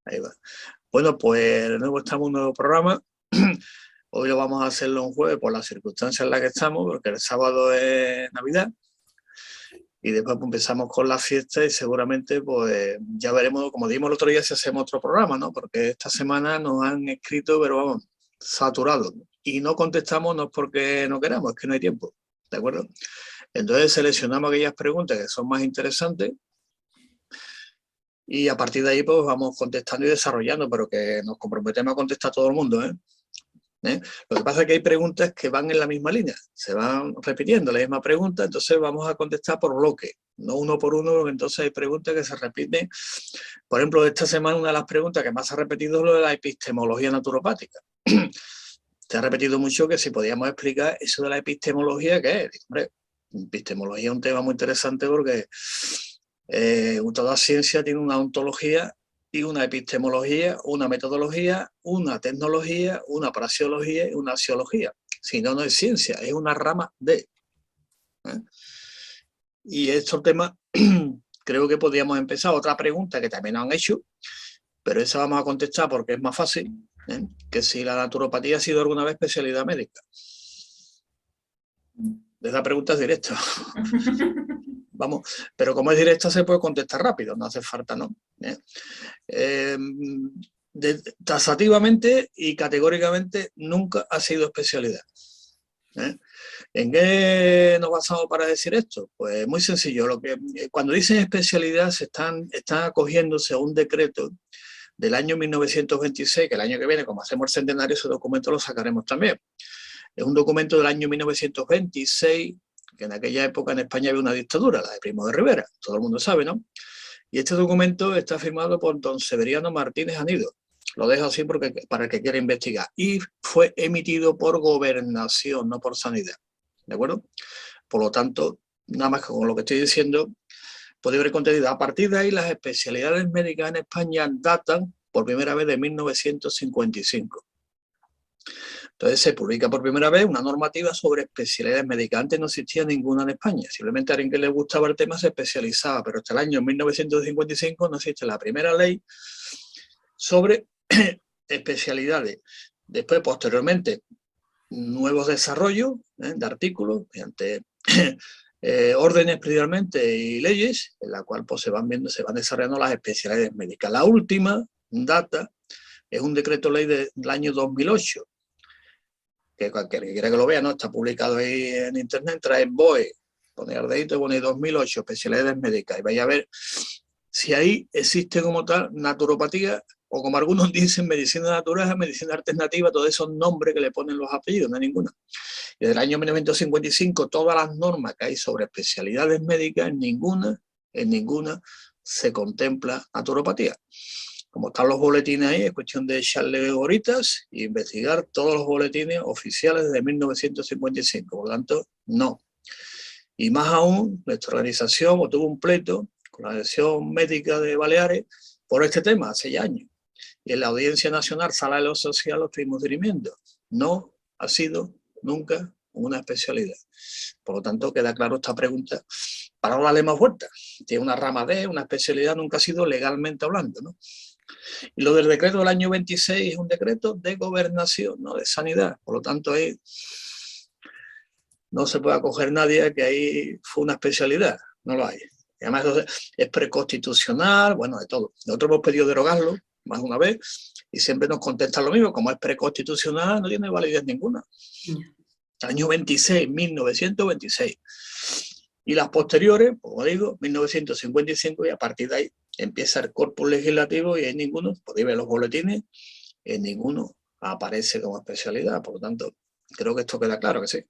Ahí va. Bueno, pues de nuevo estamos en un nuevo programa. Hoy lo vamos a hacerlo un jueves por las circunstancias en las que estamos, porque el sábado es Navidad. Y después pues, empezamos con la fiesta y seguramente pues ya veremos, como dijimos el otro día, si hacemos otro programa, ¿no? Porque esta semana nos han escrito, pero vamos, saturados. Y no contestamos no es porque no queramos, es que no hay tiempo, ¿de acuerdo? Entonces seleccionamos aquellas preguntas que son más interesantes y a partir de ahí pues vamos contestando y desarrollando, pero que nos comprometemos a contestar a todo el mundo, ¿eh? Lo que pasa es que hay preguntas que van en la misma línea, se van repitiendo la misma pregunta, entonces vamos a contestar por bloque, no uno por uno, porque entonces hay preguntas que se repiten. Por ejemplo, esta semana una de las preguntas que más se ha repetido es lo de la epistemología naturopática. Se ha repetido mucho que si podíamos explicar eso de la epistemología, ¿qué es? Hombre, epistemología es un tema muy interesante porque toda ciencia tiene una ontología y una epistemología, una metodología, una tecnología, una praxeología y una axiología. Si no, no es ciencia, es una rama de. Y estos temas creo que podríamos empezar. Otra pregunta que también nos han hecho, pero esa vamos a contestar porque es más fácil, que si la naturopatía ha sido alguna vez especialidad médica. Esa pregunta es directa. Vamos, pero como es directa se puede contestar rápido, no hace falta, ¿no? Taxativamente y categóricamente nunca ha sido especialidad. ¿En qué nos basamos para decir esto? Pues muy sencillo. Cuando dicen especialidad se están acogiéndose a un decreto del año 1926, que el año que viene, como hacemos el centenario, ese documento lo sacaremos también. Es un documento del año 1926, que en aquella época en España había una dictadura, la de Primo de Rivera, todo el mundo sabe, ¿no? Y este documento está firmado por don Severiano Martínez Anido. Lo dejo así porque, para el que quiera investigar. Y fue emitido por Gobernación, no por Sanidad. ¿De acuerdo? Por lo tanto, nada más que con lo que estoy diciendo, podéis ver contenido. A partir de ahí, las especialidades médicas en España datan por primera vez de 1955. Entonces se publica por primera vez una normativa sobre especialidades médicas. Antes no existía ninguna en España. Simplemente a alguien que le gustaba el tema se especializaba, pero hasta el año 1955 no existe la primera ley sobre especialidades. Después, posteriormente, nuevos desarrollos de artículos mediante órdenes principalmente y leyes, en la cual pues, se van desarrollando las especialidades médicas. La última data es un decreto ley del año 2008, que cualquiera que quiera que lo vea, ¿no? Está publicado ahí en internet, trae BOE, pone el dedito y pone 2008, especialidades médicas, y vaya a ver si ahí existe como tal naturopatía, o como algunos dicen, medicina natural, medicina alternativa, todos esos nombres que le ponen los apellidos, no hay ninguna. Y desde el año 1955, todas las normas que hay sobre especialidades médicas, en ninguna se contempla naturopatía. Como están los boletines ahí, es cuestión de echarle horitas e investigar todos los boletines oficiales desde 1955. Por lo tanto, no. Y más aún, nuestra organización tuvo un pleito con la Asociación Médica de Baleares por este tema hace ya años. Y en la Audiencia Nacional, Sala de lo Social, lo estuvimos dirimiendo. No ha sido nunca una especialidad. Por lo tanto, queda claro esta pregunta para no darle más vueltas. Tiene una rama D, una especialidad, nunca ha sido legalmente hablando, ¿no? Y lo del decreto del año 26 es un decreto de gobernación, no de sanidad. Por lo tanto, ahí no se puede acoger nadie que ahí fue una especialidad. No lo hay. Y además es preconstitucional, bueno, de todo. Nosotros hemos pedido derogarlo más de una vez y siempre nos contestan lo mismo. Como es preconstitucional, no tiene validez ninguna. Año 26, 1926. Y las posteriores, como digo, 1955, y a partir de ahí empieza el corpus legislativo y hay ninguno, podéis ver los boletines, en ninguno aparece como especialidad. Por lo tanto, creo que esto queda claro que sí.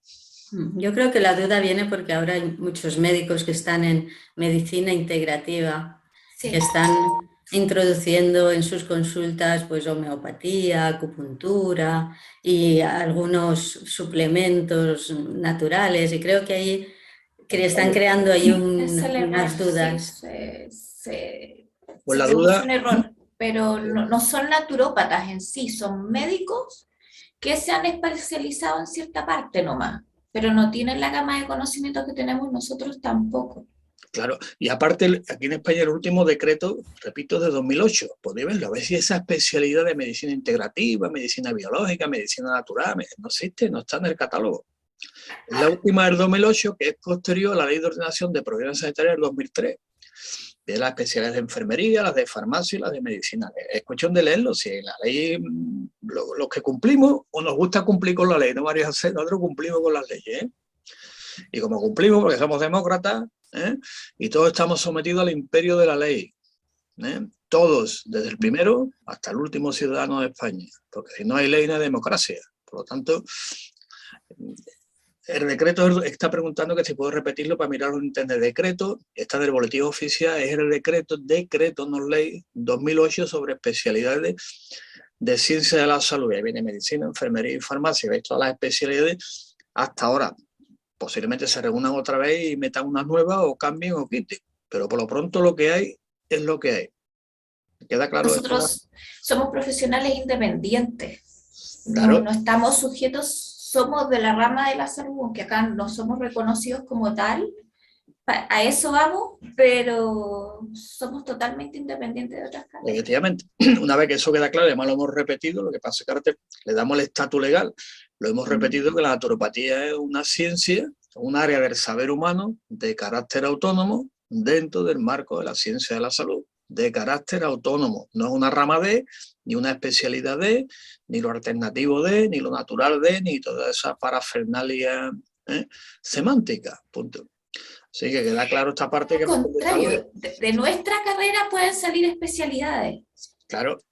Yo creo que la duda viene porque ahora hay muchos médicos que están en medicina integrativa, sí, que están introduciendo en sus consultas pues homeopatía, acupuntura y algunos suplementos naturales, y creo que ahí están creando ahí unas dudas. Sí, Pues se la produce duda, un error, pero no son naturópatas en sí, son médicos que se han especializado en cierta parte nomás, pero no tienen la gama de conocimientos que tenemos nosotros tampoco. Claro, y aparte aquí en España el último decreto, repito, de 2008, podéis verlo, a ver si esa especialidad de medicina integrativa, medicina biológica, medicina natural, no existe, no está en el catálogo. Es la última del 2008, que es posterior a la Ley de Ordenación de Profesiones Sanitarias del 2003, de las especialidades de enfermería, las de farmacia y las de medicina. Es cuestión de leerlo, si en la ley, los que cumplimos, o nos gusta cumplir con la ley, no María José, nosotros cumplimos con las leyes, ¿eh? Y como cumplimos porque somos demócratas, ¿eh? Y todos estamos sometidos al imperio de la ley, ¿eh? Todos, desde el primero hasta el último ciudadano de España, porque si no hay ley no hay democracia. Por lo tanto, el decreto está preguntando que si puedo repetirlo para mirarlo en internet. Decreto, está del boletín oficial, es el decreto, no ley, 2008 sobre especialidades de ciencia de la salud. Ahí viene medicina, enfermería y farmacia, veis todas las especialidades hasta ahora. Posiblemente se reúnan otra vez y metan unas nuevas o cambien o quiten. Pero por lo pronto lo que hay es lo que hay. ¿Queda claro? Nosotros somos profesionales independientes. Claro. No estamos sujetos, somos de la rama de la salud, aunque acá no somos reconocidos como tal. A eso vamos, pero somos totalmente independientes de otras carreras. Efectivamente. Una vez que eso queda claro, además lo hemos repetido, lo que pasa es que le damos el estatus legal. Lo hemos repetido que la naturopatía es una ciencia, un área del saber humano de carácter autónomo dentro del marco de la ciencia de la salud, de carácter autónomo. No es una rama de, ni una especialidad de, ni lo alternativo de, ni lo natural de, ni toda esa parafernalia semántica. Punto. Así que queda claro esta parte. Al contrario, de nuestra carrera pueden salir especialidades. Claro,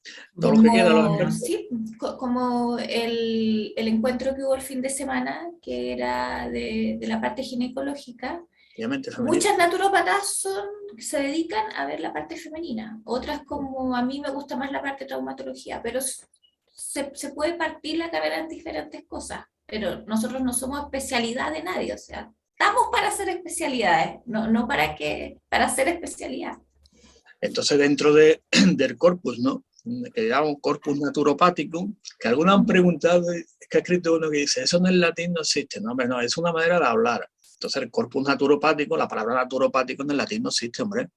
todo lo que queda. Sí, como el encuentro que hubo el fin de semana, que era de la parte ginecológica. Muchas naturópatas se dedican a ver la parte femenina, otras como a mí me gusta más la parte de traumatología, pero se puede partir la carrera en diferentes cosas, pero nosotros no somos especialidad de nadie, o sea, estamos para hacer especialidades, no para hacer especialidad. Entonces dentro del corpus, ¿no?, que llamamos corpus naturopático, que algunos han preguntado, es que ha escrito uno que dice, eso en el latín no existe. No, hombre, no, es una manera de hablar. Entonces el corpus naturopático, la palabra naturopático en el latín no existe, hombre,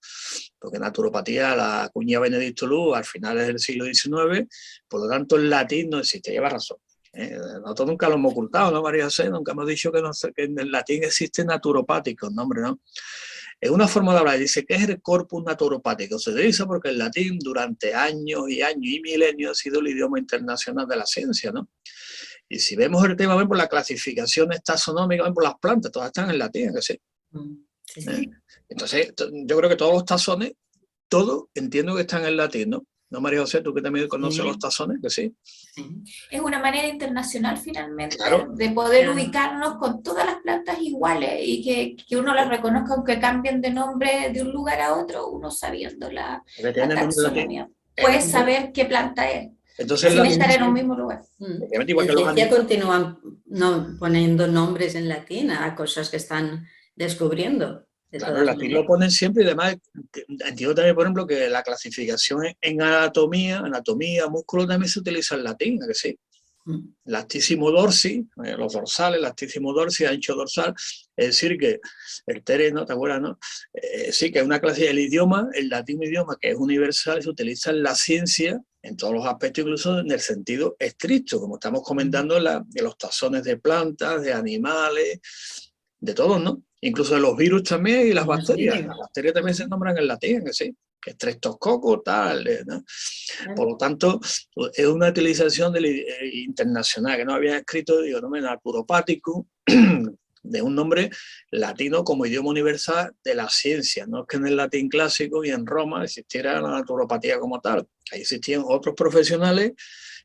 porque naturopatía la acuña Benedicto Luz al finales del siglo XIX, por lo tanto el latín no existe, lleva razón. Nosotros nunca lo hemos ocultado, ¿no, María José? Nunca hemos dicho que en el latín existe naturopático, no, hombre, no. Es una forma de hablar, dice que es el corpus naturopático. Se utiliza porque el latín durante años y años y milenios ha sido el idioma internacional de la ciencia, ¿no? Y si vemos el tema, por la clasificación taxonómica, por las plantas, todas están en latín, ¿que sí? Sí. Entonces, yo creo que todos los taxones, todo entiendo que están en latín, ¿no? ¿No, María José? Tú que también conoces los taxones, que sí. Es una manera internacional finalmente, claro, de poder ubicarnos con todas las plantas iguales y que uno las reconozca aunque cambien de nombre de un lugar a otro, uno sabiendo la taxonomía. Puedes saber qué planta es. Entonces, sin estar en un mismo lugar. En ciencia continúan poniendo nombres en latín a cosas que están descubriendo. Claro, el latín lo ponen siempre y además entiendo también, por ejemplo, que la clasificación en anatomía, músculo también se utiliza en latín, ¿a que sí? Lactísimo dorsi, los dorsales, lactísimo dorsi, ancho dorsal, es decir, que el terreno, ¿te acuerdas, no? Sí, que es una clase, el idioma, el latín idioma que es universal, se utiliza en la ciencia, en todos los aspectos, incluso en el sentido estricto, como estamos comentando, de los taxones de plantas, de animales, de todos, ¿no? Incluso de los virus también y las bacterias. Las bacterias también se nombran en latín, que sí. Streptococcus, tal, ¿no? Por lo tanto, es una utilización internacional que no había escrito, digo, nombre naturopático, de un nombre latino como idioma universal de la ciencia. No es que en el latín clásico y en Roma existiera la naturopatía como tal. Ahí existían otros profesionales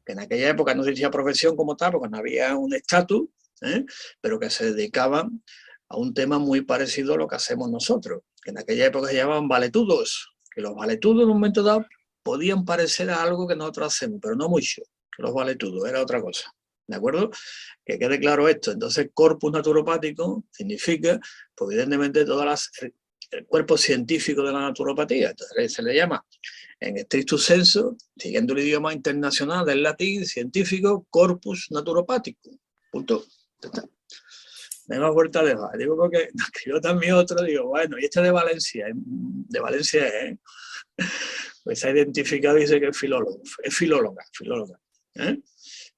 que en aquella época no existía profesión como tal, porque no había un estatus, pero que se dedicaban a un tema muy parecido a lo que hacemos nosotros, que en aquella época se llamaban valetudos, que los valetudos en un momento dado podían parecer a algo que nosotros hacemos, pero no mucho, los valetudos, era otra cosa, ¿de acuerdo? Que quede claro esto. Entonces, corpus naturopático significa, pues evidentemente, el cuerpo científico de la naturopatía. Entonces, se le llama, en stricto sensu, siguiendo el idioma internacional del latín científico, corpus naturopático. Punto. hay más vuelta de hoja. Digo porque escribió también otro, digo, bueno, y este de Valencia, ¿eh? Pues se ha identificado y dice que es filólogo, es filóloga. ¿Eh?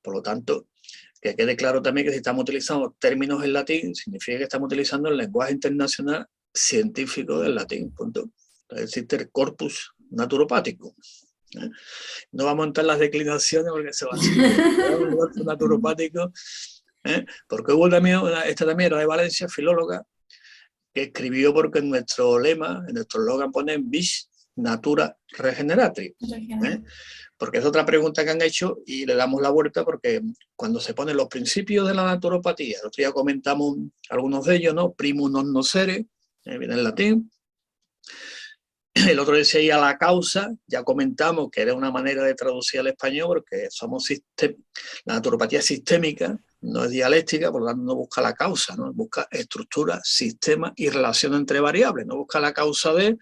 Por lo tanto, que quede claro también que si estamos utilizando términos en latín, significa que estamos utilizando el lenguaje internacional científico del latín, punto. Entonces existe el corpus naturopático. ¿Eh? No vamos a entrar en las declinaciones porque se va a decir el corpus naturopático, ¿eh? Porque hubo también, esta también era de Valencia, filóloga, que escribió porque en nuestro lema, en nuestro eslogan ponen vis natura regeneratrix, ¿eh? Porque es otra pregunta que han hecho y le damos la vuelta porque cuando se ponen los principios de la naturopatía, el otro día comentamos algunos de ellos, ¿no? Primus non nocere, viene en latín. El otro decía ahí a la causa, ya comentamos que era una manera de traducir al español porque la naturopatía es sistémica, no es dialéctica, por lo tanto no busca la causa, ¿no? Busca estructura, sistema y relación entre variables, no busca la causa de,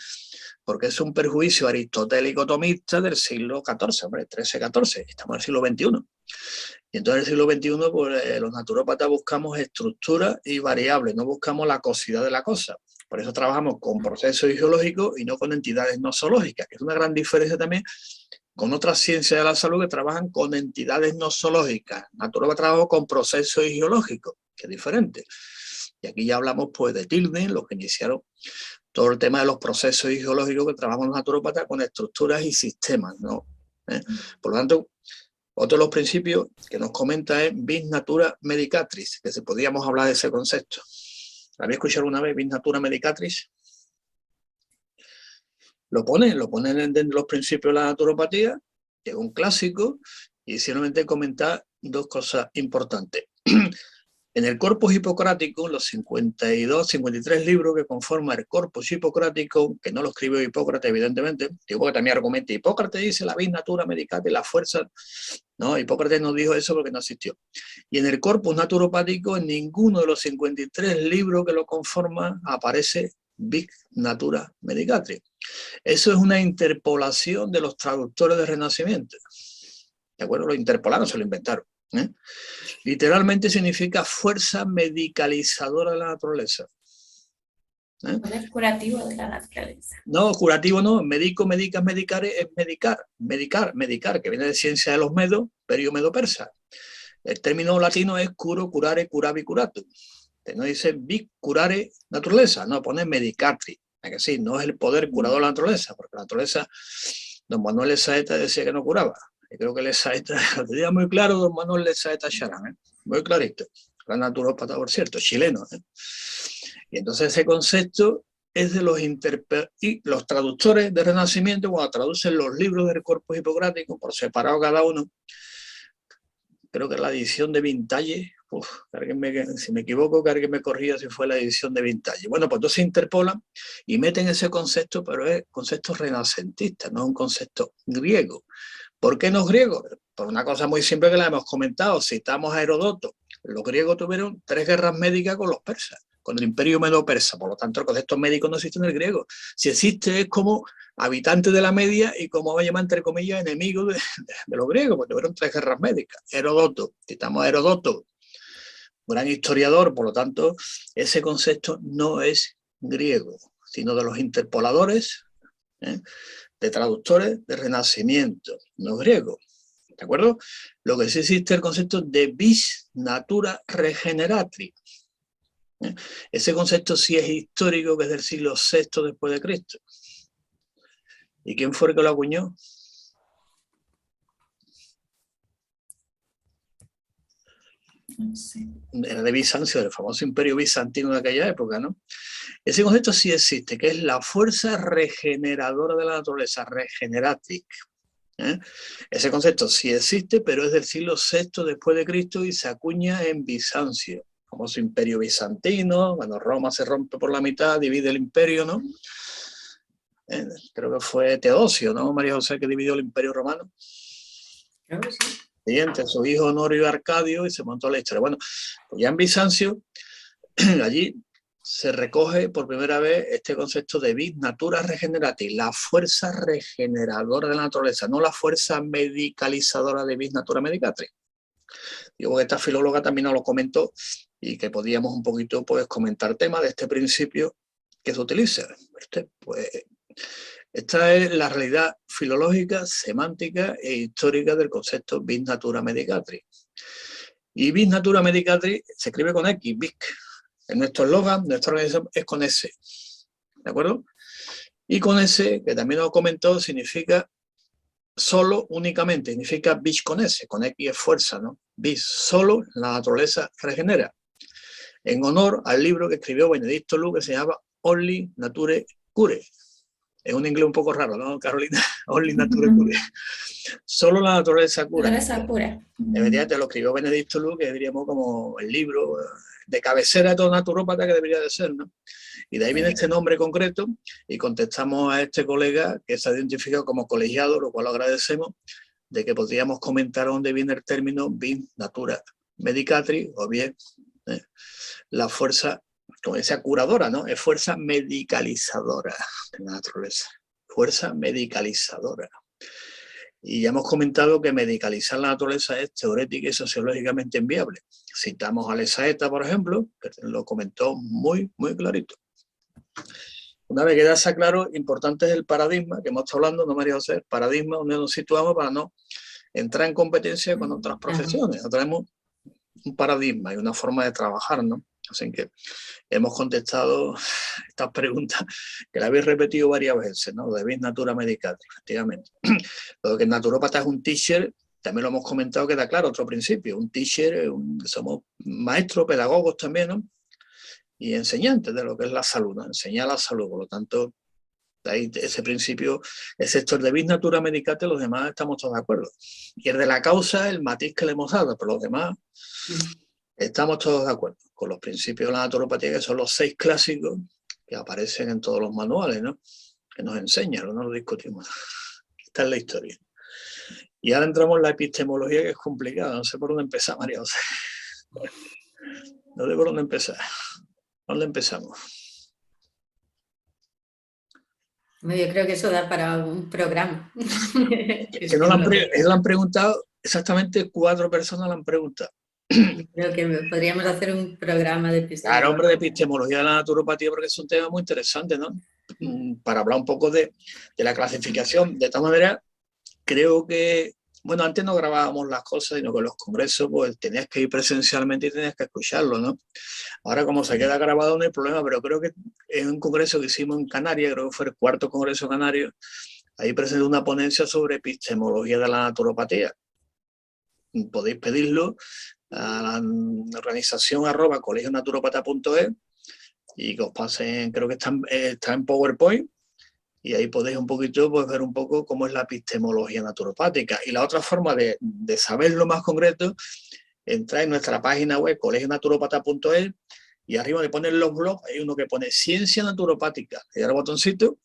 porque es un perjuicio aristotélico tomista del siglo XIV, hombre, XIII-XIV, estamos en el siglo XXI. Y entonces en el siglo XXI pues, los naturópatas buscamos estructura y variables, no buscamos la causidad de la cosa. Por eso trabajamos con procesos geológicos y no con entidades nosológicas, que es una gran diferencia también con otras ciencias de la salud que trabajan con entidades nosológicas. Naturópata trabaja con procesos geológicos, que es diferente. Y aquí ya hablamos pues de Tilden, los que iniciaron todo el tema de los procesos geológicos que trabajamos los naturópatas con estructuras y sistemas, ¿no? Por lo tanto, otro de los principios que nos comenta es vis natura medicatrix, que si podríamos hablar de ese concepto. ¿Habéis escuchado alguna vez vis natura medicatrix? Lo ponen dentro de los principios de la naturopatía, que es un clásico, y simplemente comentar dos cosas importantes. En el corpus hipocrático, los 52, 53 libros que conforman el corpus hipocrático, que no lo escribió Hipócrates, evidentemente, digo porque también argumenta, Hipócrates dice la vis natura medicatrix, la fuerza. No, Hipócrates no dijo eso porque no existió. Y en el corpus naturopático, en ninguno de los 53 libros que lo conforman aparece vis natura medicatrix. Eso es una interpolación de los traductores del Renacimiento. ¿De acuerdo? Lo interpolaron, se lo inventaron. Literalmente significa fuerza medicalizadora de la naturaleza. Es curativo de la naturaleza. No, curativo no. Médico, medicas, medicare es medicar, que viene de ciencia de los medos, periomedo persa. El término latino es curo, curare, curavi, curatum. No dice vis curare naturaleza, no, pone medicatrix. Que sí, no es el poder curador de la naturaleza, porque la naturaleza, don Manuel de Saeta decía que no curaba. Y creo que le Saeta, lo tenía muy claro don Manuel de Saeta Charán, muy clarito. Gran naturópata, por cierto, chileno. Y entonces ese concepto es de los traductores del Renacimiento, cuando traducen los libros del corpus hipocrático, por separado cada uno, creo que la edición de Vintage, si me equivoco, que alguien me corrija si fue la edición de Vintage. Bueno, pues entonces se interpolan y meten ese concepto, pero es concepto renacentista, no es un concepto griego. ¿Por qué no es griego? Por una cosa muy simple que la hemos comentado, citamos a Heródoto. Los griegos tuvieron 3 guerras médicas con los persas, con el imperio medo-persa, por lo tanto el concepto médico no existe en el griego. Si existe es como habitante de la media y como va a llamar entre comillas enemigo de los griegos, porque tuvieron 3 guerras médicas. Heródoto, citamos a Heródoto, gran historiador, por lo tanto ese concepto no es griego, sino de los interpoladores, de traductores de Renacimiento, no es griego. ¿De acuerdo? Lo que sí existe es el concepto de vis natura regeneratrix. Ese concepto sí es histórico, que es del siglo VI después de Cristo. ¿Y quién fue el que lo acuñó? No sé. Era de Bizancio, del famoso imperio bizantino de aquella época, ¿no? Ese concepto sí existe, que es la fuerza regeneradora de la naturaleza, regeneratrix. Ese concepto sí existe, pero es del siglo VI después de Cristo y se acuña en Bizancio, el famoso imperio bizantino. Bueno, Roma se rompe por la mitad, divide el imperio, ¿no? Creo que fue Teodosio, ¿no, María José, que dividió el imperio romano? Creo que sí. Y entre su hijo Honorio y Arcadio, y se montó la historia. Bueno, pues ya en Bizancio, allí se recoge por primera vez este concepto de vis natura regeneratrix, la fuerza regeneradora de la naturaleza, no la fuerza medicalizadora de vis natura medicatrix. Digo que esta filóloga también nos lo comentó, y que podíamos un poquito pues comentar temas de este principio que se utiliza. Pues, esta es la realidad filológica, semántica e histórica del concepto Vis Natura Medicatri. Y Vis Natura Medicatri se escribe con X, VIC. En nuestro eslogan, nuestra organización es con S. ¿De acuerdo? Y con S, que también os comentó, significa solo, únicamente, significa bis con S, con X es fuerza, ¿no? Bis, solo la naturaleza regenera. En honor al libro que escribió Benedicto Lu, que se llama Only Nature Cure. Es un inglés un poco raro, ¿no, Carolina? Only Nature Cure. Solo la naturaleza cura. Naturaleza cura. Efectivamente, lo escribió Benedicto Lu, que diríamos como el libro de cabecera de todo naturópata que debería de ser, ¿no? Y de ahí viene este nombre concreto y contestamos a este colega que se ha identificado como colegiado, lo cual lo agradecemos, de que podríamos comentar dónde viene el término Vis Natura Medicatri, o bien la fuerza, como decía, curadora, ¿no? Es fuerza medicalizadora de la naturaleza, fuerza medicalizadora. Y ya hemos comentado que medicalizar la naturaleza es teorética y sociológicamente inviable. Citamos a Lesaeta, por ejemplo, que lo comentó muy clarito. Una vez que ya está claro, importante es el paradigma, que hemos estado hablando, ¿no, María José? Paradigma donde nos situamos para no entrar en competencia con otras profesiones. Nosotros tenemos un paradigma y una forma de trabajar, ¿no? Así que hemos contestado estas preguntas que la habéis repetido varias veces, ¿no? De Vis Natura Medicatri, efectivamente. Lo que el naturópata es un teacher, también lo hemos comentado, queda claro, otro principio. Un teacher, somos maestros, pedagogos también, ¿no? Y enseñantes de lo que es la salud, ¿no? Enseñar la salud, por lo tanto, de ahí ese principio, excepto el de Vis Natura Medicatri, los demás estamos todos de acuerdo. Y el de la causa, el matiz que le hemos dado, pero los demás estamos todos de acuerdo con los principios de la naturopatía, que son los 6 clásicos que aparecen en todos los manuales, ¿no? Que nos enseñan, no lo discutimos. Esta es la historia. Y ahora entramos en la epistemología, que es complicada. No sé por dónde empezar, María José. No sé por dónde empezar. ¿Dónde empezamos? Yo creo que eso da para un programa. Que no lo han preguntado, exactamente 4 personas lo han preguntado. Creo que podríamos hacer un programa de epistemología. Claro, hombre, de epistemología de la naturopatía, porque es un tema muy interesante, ¿no? Para hablar un poco de la clasificación. De esta manera, creo que, bueno, antes no grabábamos las cosas, sino que los congresos, pues tenías que ir presencialmente y tenías que escucharlo, ¿no? Ahora, como se queda grabado, no hay problema, pero creo que en un congreso que hicimos en Canarias, creo que fue el 4º congreso canario, ahí presenté una ponencia sobre epistemología de la naturopatía. Podéis pedirlo a la organización @colegionaturopata.es y que os pasen, creo que está en PowerPoint, y ahí podéis un poquito pues, ver un poco cómo es la epistemología naturopática. Y la otra forma de saberlo más concreto, entrar en nuestra página web colegionaturopata.es y arriba le ponen los blogs, hay uno que pone ciencia naturopática, le da el botoncito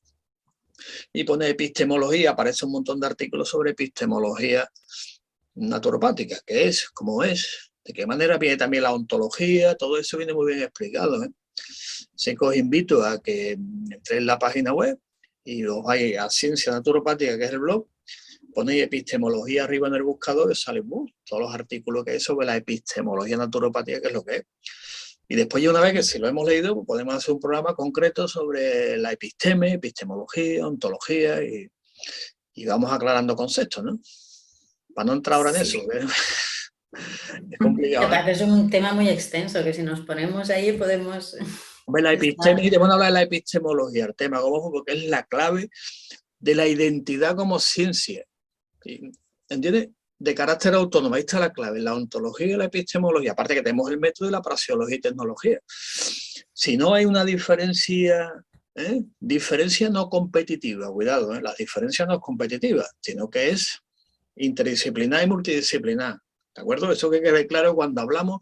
y pone epistemología, aparece un montón de artículos sobre epistemología naturopática, qué es, cómo es, de qué manera viene también la ontología, todo eso viene muy bien explicado, ¿eh? Así que os invito a que entréis en la página web y os vais a Ciencia Naturopática, que es el blog, ponéis epistemología arriba en el buscador y salen todos los artículos que hay sobre la epistemología naturopática, que es lo que es. Y después, ya una vez que si lo hemos leído, pues podemos hacer un programa concreto sobre la episteme, epistemología, ontología y vamos aclarando conceptos, ¿no? Para no entrar ahora en eso, ¿eh? Es complicado. Es un tema muy extenso, que si nos ponemos ahí podemos... Hombre, la episteme, y te van a hablar de la epistemología, el tema, porque es la clave de la identidad como ciencia. ¿Entiendes? De carácter autónomo, ahí está la clave, la ontología y la epistemología. Aparte que tenemos el método de la praxeología y tecnología. Si no hay una diferencia, diferencia no competitiva, cuidado, las diferencias no es competitiva, sino que es interdisciplinar y multidisciplinar. ¿De acuerdo? Eso que quede claro, cuando hablamos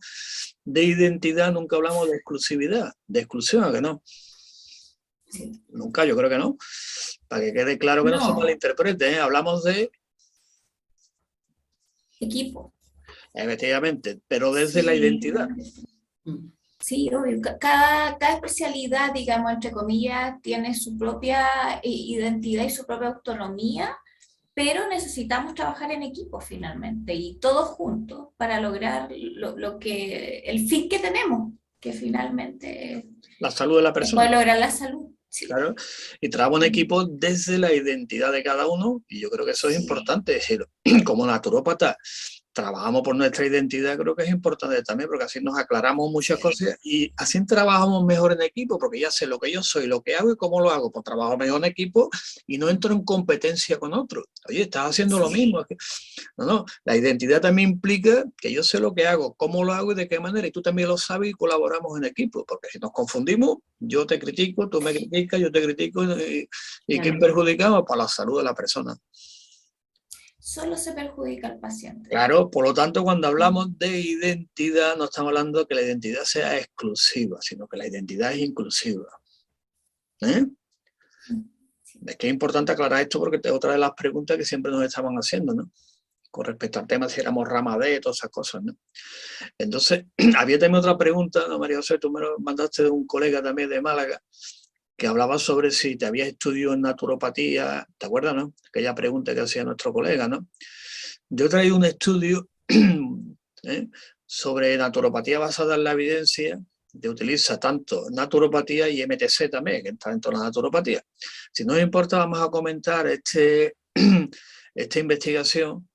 de identidad nunca hablamos de exclusividad, de exclusión, ¿que no? Sí. Nunca, yo creo que no. Para que quede claro que no se malinterprete, hablamos de equipo. Efectivamente, pero desde la identidad. Sí, obvio. Cada especialidad, digamos, entre comillas, tiene su propia identidad y su propia autonomía, pero necesitamos trabajar en equipo finalmente y todos juntos para lograr el fin que tenemos, que finalmente la salud de la persona. Poder lograr la salud. Sí. Claro, y trabajamos en equipo desde la identidad de cada uno, y yo creo que eso es importante, es decir, como naturópata trabajamos por nuestra identidad, creo que es importante también, porque así nos aclaramos muchas cosas y así trabajamos mejor en equipo, porque ya sé lo que yo soy, lo que hago y cómo lo hago, pues trabajo mejor en equipo y no entro en competencia con otros. Oye, estás haciendo lo mismo. No, la identidad también implica que yo sé lo que hago, cómo lo hago y de qué manera, y tú también lo sabes y colaboramos en equipo, porque si nos confundimos, yo te critico, tú me criticas, yo te critico, y ¿quién perjudicamos? Para la salud de la persona. Solo se perjudica al paciente. Claro, por lo tanto, cuando hablamos de identidad, no estamos hablando de que la identidad sea exclusiva, sino que la identidad es inclusiva. ¿Eh? Es que es importante aclarar esto porque es otra de las preguntas que siempre nos estaban haciendo, ¿no? Con respecto al tema si éramos rama D, todas esas cosas, ¿no? Entonces, había también otra pregunta, ¿no, María José? Tú me lo mandaste de un colega también de Málaga, que hablaba sobre si te habías estudiado en naturopatía, ¿te acuerdas, no? Aquella pregunta que hacía nuestro colega, ¿no? Yo he traído un estudio sobre naturopatía basada en la evidencia, que utiliza tanto naturopatía y MTC también, que está dentro de la naturopatía. Si no os importa, vamos a comentar esta investigación,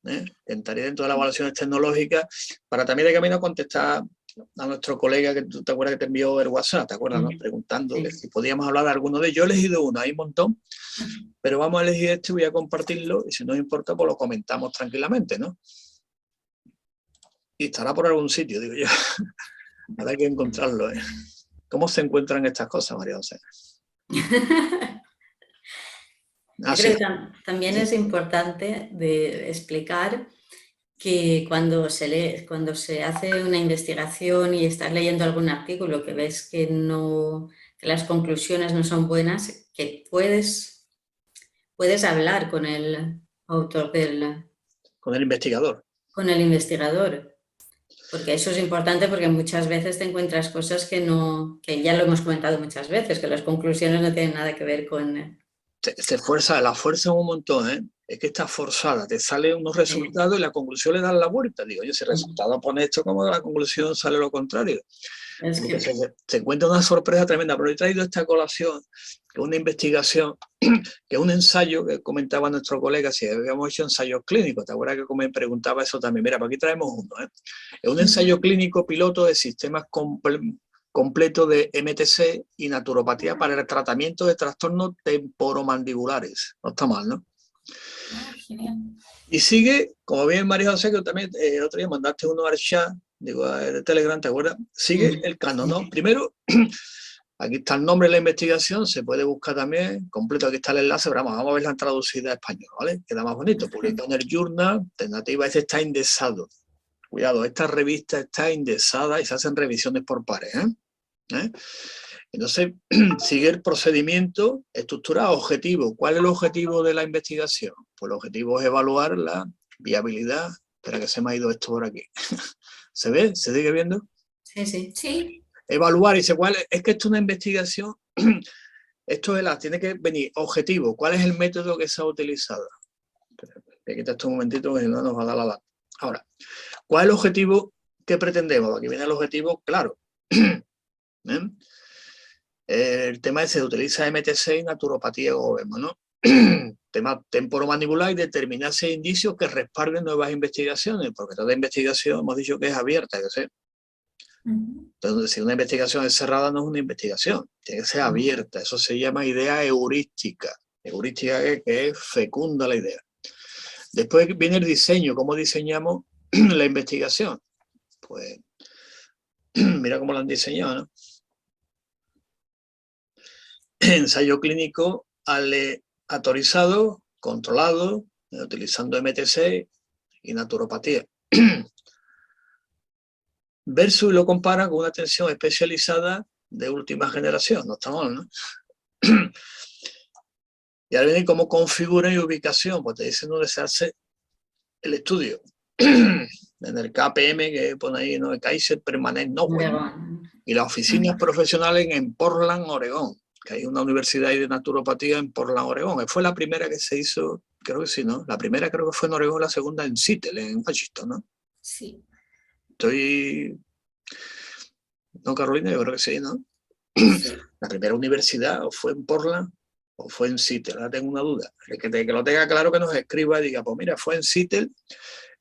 que estaría dentro de las evaluaciones tecnológicas, para también de camino contestar a nuestro colega que tú te acuerdas que te envió el WhatsApp, ¿te acuerdas? ¿No? Preguntando que si podíamos hablar de alguno de ellos. Yo he elegido uno, hay un montón, pero vamos a elegir este, voy a compartirlo y si no os importa, pues lo comentamos tranquilamente, ¿no? Y estará por algún sitio, digo yo. Habrá que encontrarlo, ¿eh? ¿Cómo se encuentran estas cosas, María José? Yo creo que también es importante de explicar que cuando se hace una investigación y estás leyendo algún artículo que ves que las conclusiones no son buenas, que puedes hablar con el autor con el investigador. Con el investigador. Porque eso es importante porque muchas veces te encuentras cosas que ya lo hemos comentado muchas veces, que las conclusiones no tienen nada que ver con... La fuerza un montón, ¿eh? Es que está forzada, te salen unos resultados y la conclusión le dan la vuelta. Digo, oye, si el resultado pone esto, como la conclusión sale lo contrario. Es que... se encuentra una sorpresa tremenda, pero he traído esta colación, que es una investigación, que es un ensayo que comentaba nuestro colega, si habíamos hecho ensayos clínicos, ¿te acuerdas que me preguntaba eso también? Mira, por aquí traemos uno, ¿eh? Es un ensayo clínico piloto de sistemas completo de MTC y naturopatía para el tratamiento de trastornos temporomandibulares. No está mal, ¿no? Genial. Y sigue, como bien María José, que también el otro día mandaste uno al chat, digo, de Telegram, ¿te acuerdas? Sigue el canon, ¿no? Primero, aquí está el nombre de la investigación, se puede buscar también, completo, aquí está el enlace, pero vamos a ver la traducida a español, ¿vale? Queda más bonito, publicado en el Journal, Alternativa, este está indexado. Cuidado, esta revista está indexada y se hacen revisiones por pares, ¿eh? Entonces, sigue el procedimiento estructurado, objetivo. ¿Cuál es el objetivo de la investigación? Pues el objetivo es evaluar la viabilidad. Espera que se me ha ido esto por aquí. ¿Se ve? ¿Se sigue viendo? Sí, sí. Evaluar, y dice, ¿cuál es que esto es una investigación? Esto tiene que venir objetivo. ¿Cuál es el método que se ha utilizado? Voy a quitar esto un momentito que si no nos va a dar la lata. Ahora, ¿cuál es el objetivo que pretendemos? Aquí viene el objetivo claro. El tema es que se utiliza MTC y naturopatía, como vemos, ¿no? Tema temporomandibular y determinarse indicios que respalden nuevas investigaciones, porque toda investigación hemos dicho que es abierta, que sé. Entonces, si una investigación es cerrada, no es una investigación, tiene que ser abierta. Eso se llama idea heurística. Heurística que fecunda la idea. Después viene el diseño, cómo diseñamos la investigación. Pues, mira cómo lo han diseñado, ¿no? Ensayo clínico aleatorizado, controlado, utilizando MTC y naturopatía. Versus lo compara con una atención especializada de última generación. No está mal, ¿no? Y ahora viene cómo configura y ubicación, pues te dicen dónde se hace el estudio. En el KPM que pone ahí, ¿no? El Kaiser Permanente Norway. Y las oficinas profesionales en Portland, Oregón. que hay una universidad de naturopatía en Portland, Oregón. Fue la primera que se hizo, creo que sí, ¿no? La primera creo que fue en Oregón, la segunda en Seattle, en Washington, ¿no? Sí. No, Carolina, yo creo que sí, ¿no? Sí. La primera universidad o fue en Portland o fue en Seattle, ahora tengo una duda. Que lo tenga claro, que nos escriba y diga, pues mira, fue en Seattle.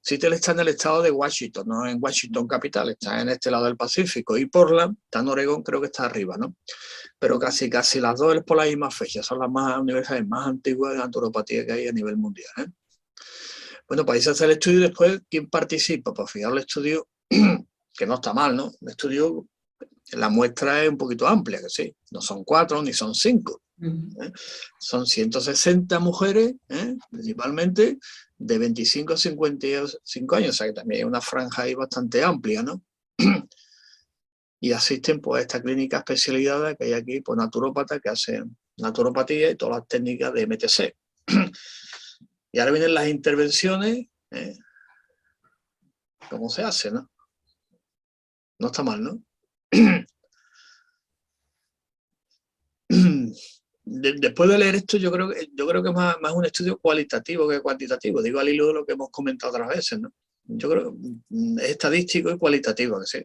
Seattle está en el estado de Washington, no en Washington capital, está en este lado del Pacífico, y Portland está en Oregón, creo que está arriba, ¿no? Pero casi las dos es por la misma fecha, son las universidades más antiguas de naturopatía que hay a nivel mundial, ¿eh? Bueno, para irse a hacer el estudio después, ¿quién participa? Pues fijaros, el estudio, que no está mal, ¿no? El estudio, la muestra es un poquito amplia, que sí, no son 4 ni son 5. Son 160 mujeres, principalmente, de 25 a 55 años, o sea que también hay una franja ahí bastante amplia, ¿no? Y asisten pues a esta clínica especializada que hay aquí, pues naturópatas que hacen naturopatía y todas las técnicas de MTC. Y ahora vienen las intervenciones, ¿cómo se hace, no? No está mal, ¿no? Después de leer esto, yo creo que es más un estudio cualitativo que cuantitativo. Digo al hilo de lo que hemos comentado otras veces, ¿no? Yo creo que es estadístico y cualitativo, que sí.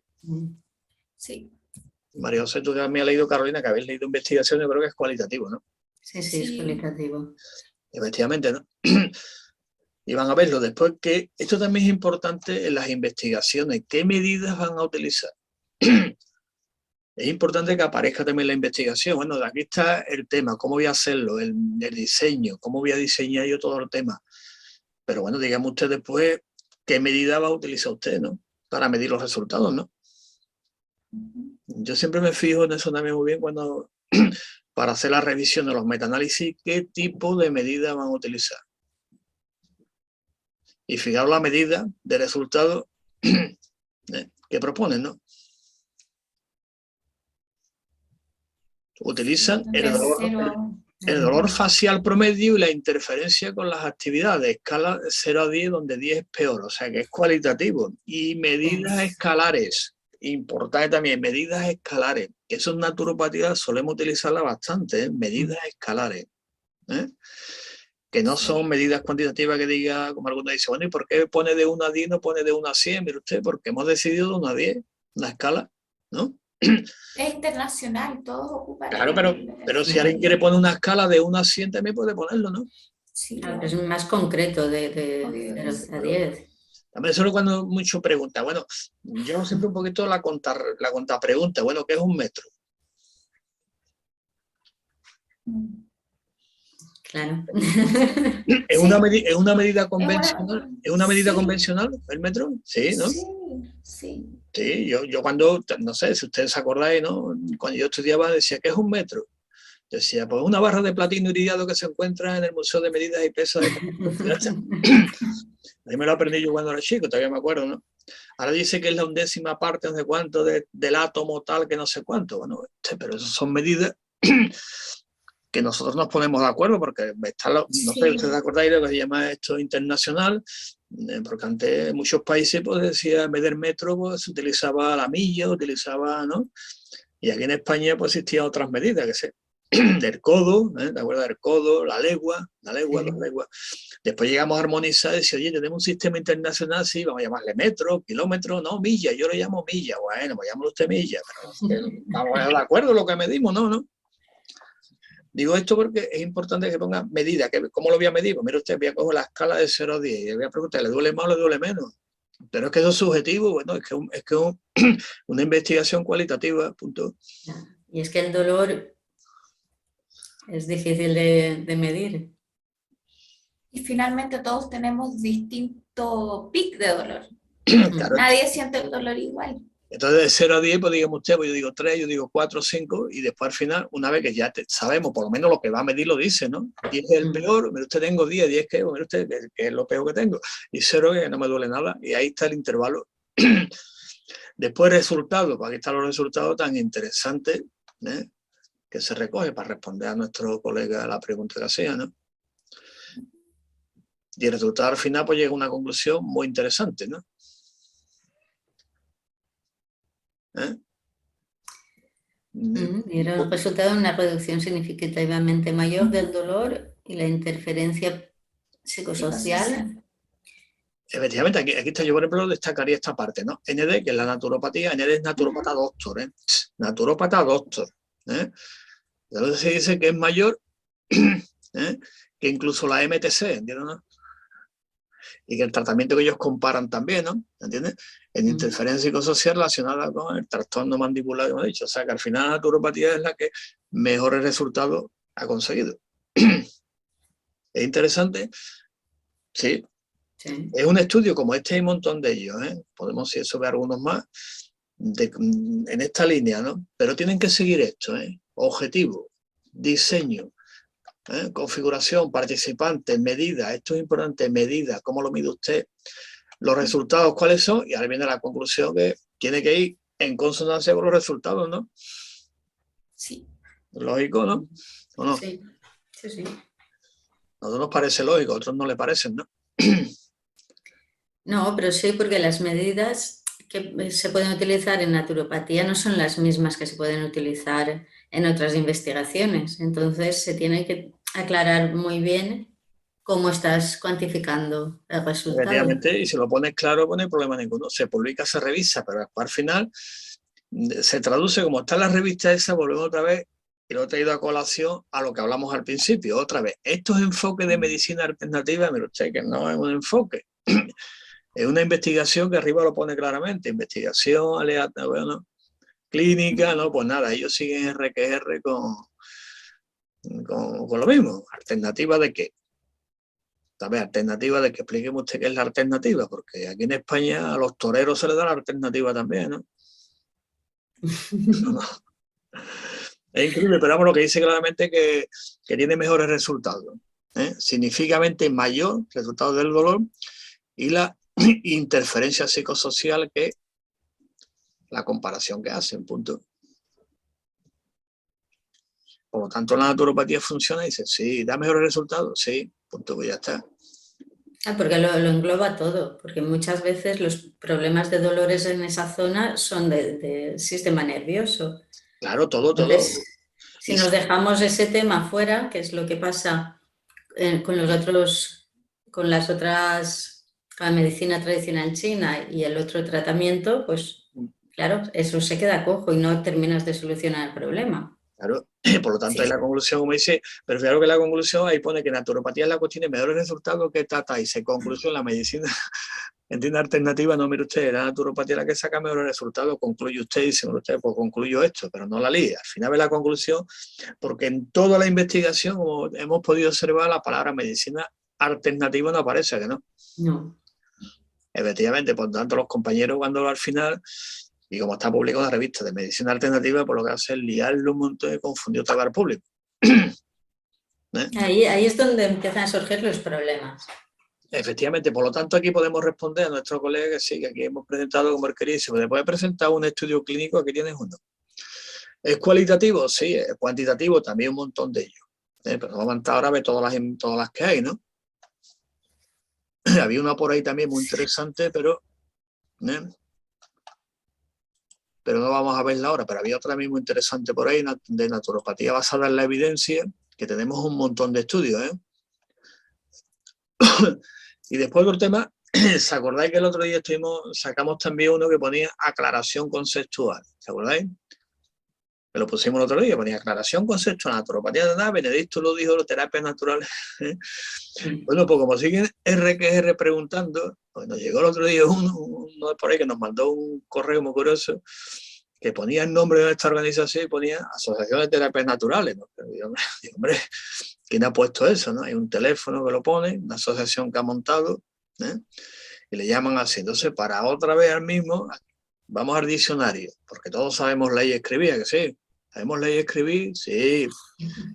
Sí. María José, tú que me has leído, Carolina, que habéis leído investigación, yo creo que es cualitativo, ¿no? Sí, es cualitativo. Efectivamente, ¿no? Y van a verlo después, que esto también es importante en las investigaciones. ¿Qué medidas van a utilizar? Es importante que aparezca también la investigación. Bueno, de aquí está el tema, cómo voy a hacerlo, el diseño, cómo voy a diseñar yo todo el tema. Pero bueno, dígame usted después qué medida va a utilizar usted, ¿no? Para medir los resultados, ¿no? Yo siempre me fijo en eso también muy bien cuando, para hacer la revisión de los metaanálisis, qué tipo de medida van a utilizar. Y fijaros la medida de resultado que proponen, ¿no? Utilizan el dolor facial promedio y la interferencia con las actividades, escala de 0 a 10, donde 10 es peor, o sea que es cualitativo. Y medidas escalares, importante también, medidas escalares, que eso en naturopatía solemos utilizarla bastante, medidas escalares, que no son medidas cuantitativas que diga, como algunos dicen, bueno, ¿y por qué pone de 1 a 10 no pone de 1 a 100? Mire usted, porque hemos decidido de 1 a 10, una escala, ¿no? Es internacional, todos ocupan. Claro, pero si alguien quiere poner una escala de 1 a 100 también puede ponerlo, ¿no? Sí, claro, es más concreto de 0 a 10. También solo cuando mucho pregunta, bueno, yo siempre un poquito la contrapregunta, bueno, ¿qué es un metro? Claro. ¿Es una medida convencional? ¿Es una medida convencional el metro? Sí, ¿no? Sí. Sí, yo cuando, no sé, si ustedes se acordáis, ¿no? Cuando yo estudiaba decía, ¿qué es un metro? Decía, pues una barra de platino iridiado que se encuentra en el Museo de Medidas y Pesos de Ahí me lo aprendí yo cuando era chico, todavía me acuerdo, ¿no? Ahora dice que es la 1/10 parte, no sé cuánto, del átomo tal, que no sé cuánto. Bueno, pero esas son medidas que nosotros nos ponemos de acuerdo, porque está no sé, ustedes acordáis de lo que se llama esto internacional, porque antes en muchos países pues decía, en vez del metro pues se utilizaba la milla, utilizaba, ¿no? Y aquí en España pues existían otras medidas, que sé, del codo, ¿te acuerdas del codo? La legua, dos leguas. Después llegamos a armonizar y decir, oye, tenemos un sistema internacional, sí, vamos a llamarle metro, kilómetro, no, milla, yo lo llamo milla. Bueno, pues llámalo usted milla, pero vamos a estar de acuerdo lo que medimos, ¿no? Digo esto porque es importante que ponga medida. ¿Cómo lo voy a medir? Pues mira usted, voy a coger la escala de 0 a 10 y le voy a preguntar, ¿le duele más o le duele menos? Pero es que eso es subjetivo, bueno, es que una investigación cualitativa, punto. Y es que el dolor es difícil de medir. Y finalmente todos tenemos distinto pic de dolor. Claro. Nadie siente el dolor igual. Entonces, de 0 a 10, pues digamos usted, pues yo digo 3, yo digo 4, 5, y después al final, una vez que ya sabemos, por lo menos lo que va a medir lo dice, ¿no? 10 es el peor, mire usted, tengo 10, 10 que, mire usted, que es lo peor que tengo, y 0 que no me duele nada, y ahí está el intervalo. Después resultados, pues aquí están los resultados tan interesantes, que se recoge para responder a nuestro colega la pregunta que hacía, ¿no? Y el resultado al final pues llega a una conclusión muy interesante, ¿no? Y era el resultado de una reducción significativamente mayor del dolor y la interferencia psicosocial. Efectivamente, aquí está, yo por ejemplo destacaría esta parte, ¿no? ND, que es la naturopatía, ND es naturópata doctor, ¿eh? Naturópata doctor, ¿eh? Entonces se dice que es mayor ¿eh? que incluso la MTC, ¿entiendes? ¿No? Y que el tratamiento que ellos comparan también, ¿no? ¿Entiendes? En interferencia psicosocial relacionada con el trastorno mandibular, como he dicho. O sea, que al final la naturopatía es la que mejores resultados ha conseguido. ¿Es interesante? Sí. Es un estudio como este, hay un montón de ellos, ¿eh? Podemos, si eso, ver algunos más en esta línea, ¿no? Pero tienen que seguir esto, ¿eh? Objetivo, diseño, configuración, participantes, medida, esto es importante, medida, cómo lo mide usted, los resultados cuáles son, y ahora viene la conclusión que tiene que ir en consonancia con los resultados, ¿no? Sí. Lógico, ¿no? ¿O no? Sí, sí, sí. A nosotros nos parece lógico, a otros no le parecen, ¿no? No, pero sí, porque las medidas que se pueden utilizar en naturopatía no son las mismas que se pueden utilizar en otras investigaciones. Entonces se tiene que aclarar muy bien cómo estás cuantificando el resultado. Efectivamente, y si lo pones claro, pues no hay problema ninguno. Se publica, se revisa, pero al final se traduce, como está en la revista esa, volvemos otra vez, y lo he traído a colación a lo que hablamos al principio, otra vez. Estos enfoques de medicina alternativa, mire usted, que no es un enfoque. Es una investigación que arriba lo pone claramente, investigación aleatoria, bueno, clínica, no, pues nada, ellos siguen RQR con lo mismo. ¿Alternativa de qué? ¿Sabes? ¿Alternativa de qué? Explíqueme usted qué es la alternativa, porque aquí en España a los toreros se les da la alternativa también, ¿no? No. Es increíble, pero vamos, lo que dice claramente que tiene mejores resultados, ¿eh? Significativamente mayor resultado del dolor y la interferencia psicosocial, que la comparación que hacen, punto. Por lo tanto, la naturopatía funciona y dice, sí, da mejores resultados, sí, punto, pues ya está. Porque lo engloba todo, porque muchas veces los problemas de dolores en esa zona son del sistema nervioso. Claro, todo. Entonces, si nos dejamos ese tema fuera, que es lo que pasa con la medicina tradicional china y el otro tratamiento, pues claro, eso se queda cojo y no terminas de solucionar el problema. Claro, por lo tanto, sí. La conclusión, como dice, pero claro que la conclusión ahí pone que naturopatía es la que tiene mejores resultados que trata, y se concluyó la medicina, entiende, alternativa, no, mire usted, la naturopatía es la que saca mejores resultados, concluye usted, dice usted, pues concluyo esto, pero no la líe. Al final ve la conclusión, porque en toda la investigación, como hemos podido observar, la palabra medicina alternativa no aparece, ¿que no? No. Efectivamente, por tanto, los compañeros cuando al final... Y como está publicado en la revista de medicina alternativa, pues lo que hace es liarlo un montón y confundir otra vez al público. Ahí es donde empiezan a surgir los problemas. Efectivamente, por lo tanto, aquí podemos responder a nuestro colega que sí, que aquí hemos presentado como él quería. Si puede presentar un estudio clínico, aquí tienes uno. ¿Es cualitativo? Sí. ¿Es cuantitativo? También un montón de ellos. Pero vamos a avanzar ahora a ver todas las que hay, ¿no? Había una por ahí también muy interesante, pero no vamos a verla ahora, pero había otra mismo interesante por ahí, de naturopatía basada en la evidencia, que tenemos un montón de estudios, ¿eh? Y después otro tema, ¿se acordáis que el otro día sacamos también uno que ponía aclaración conceptual? ¿Se acordáis? Que lo pusimos el otro día, ponía aclaración conceptual, naturopatía de nada, Benedicto lo dijo, las terapias naturales. Bueno, pues como siguen RQR preguntando, pues nos llegó el otro día uno por ahí que nos mandó un correo muy curioso, que ponía el nombre de esta organización y ponía Asociación de Terapias Naturales, ¿no? Y hombre, ¿quién ha puesto eso? ¿No? Hay un teléfono que lo pone, una asociación que ha montado, ¿eh? Y le llaman así. Entonces, para otra vez al mismo, vamos al diccionario, porque todos sabemos leer y escribir, que sí. ¿Sabemos leer y escribir? Sí.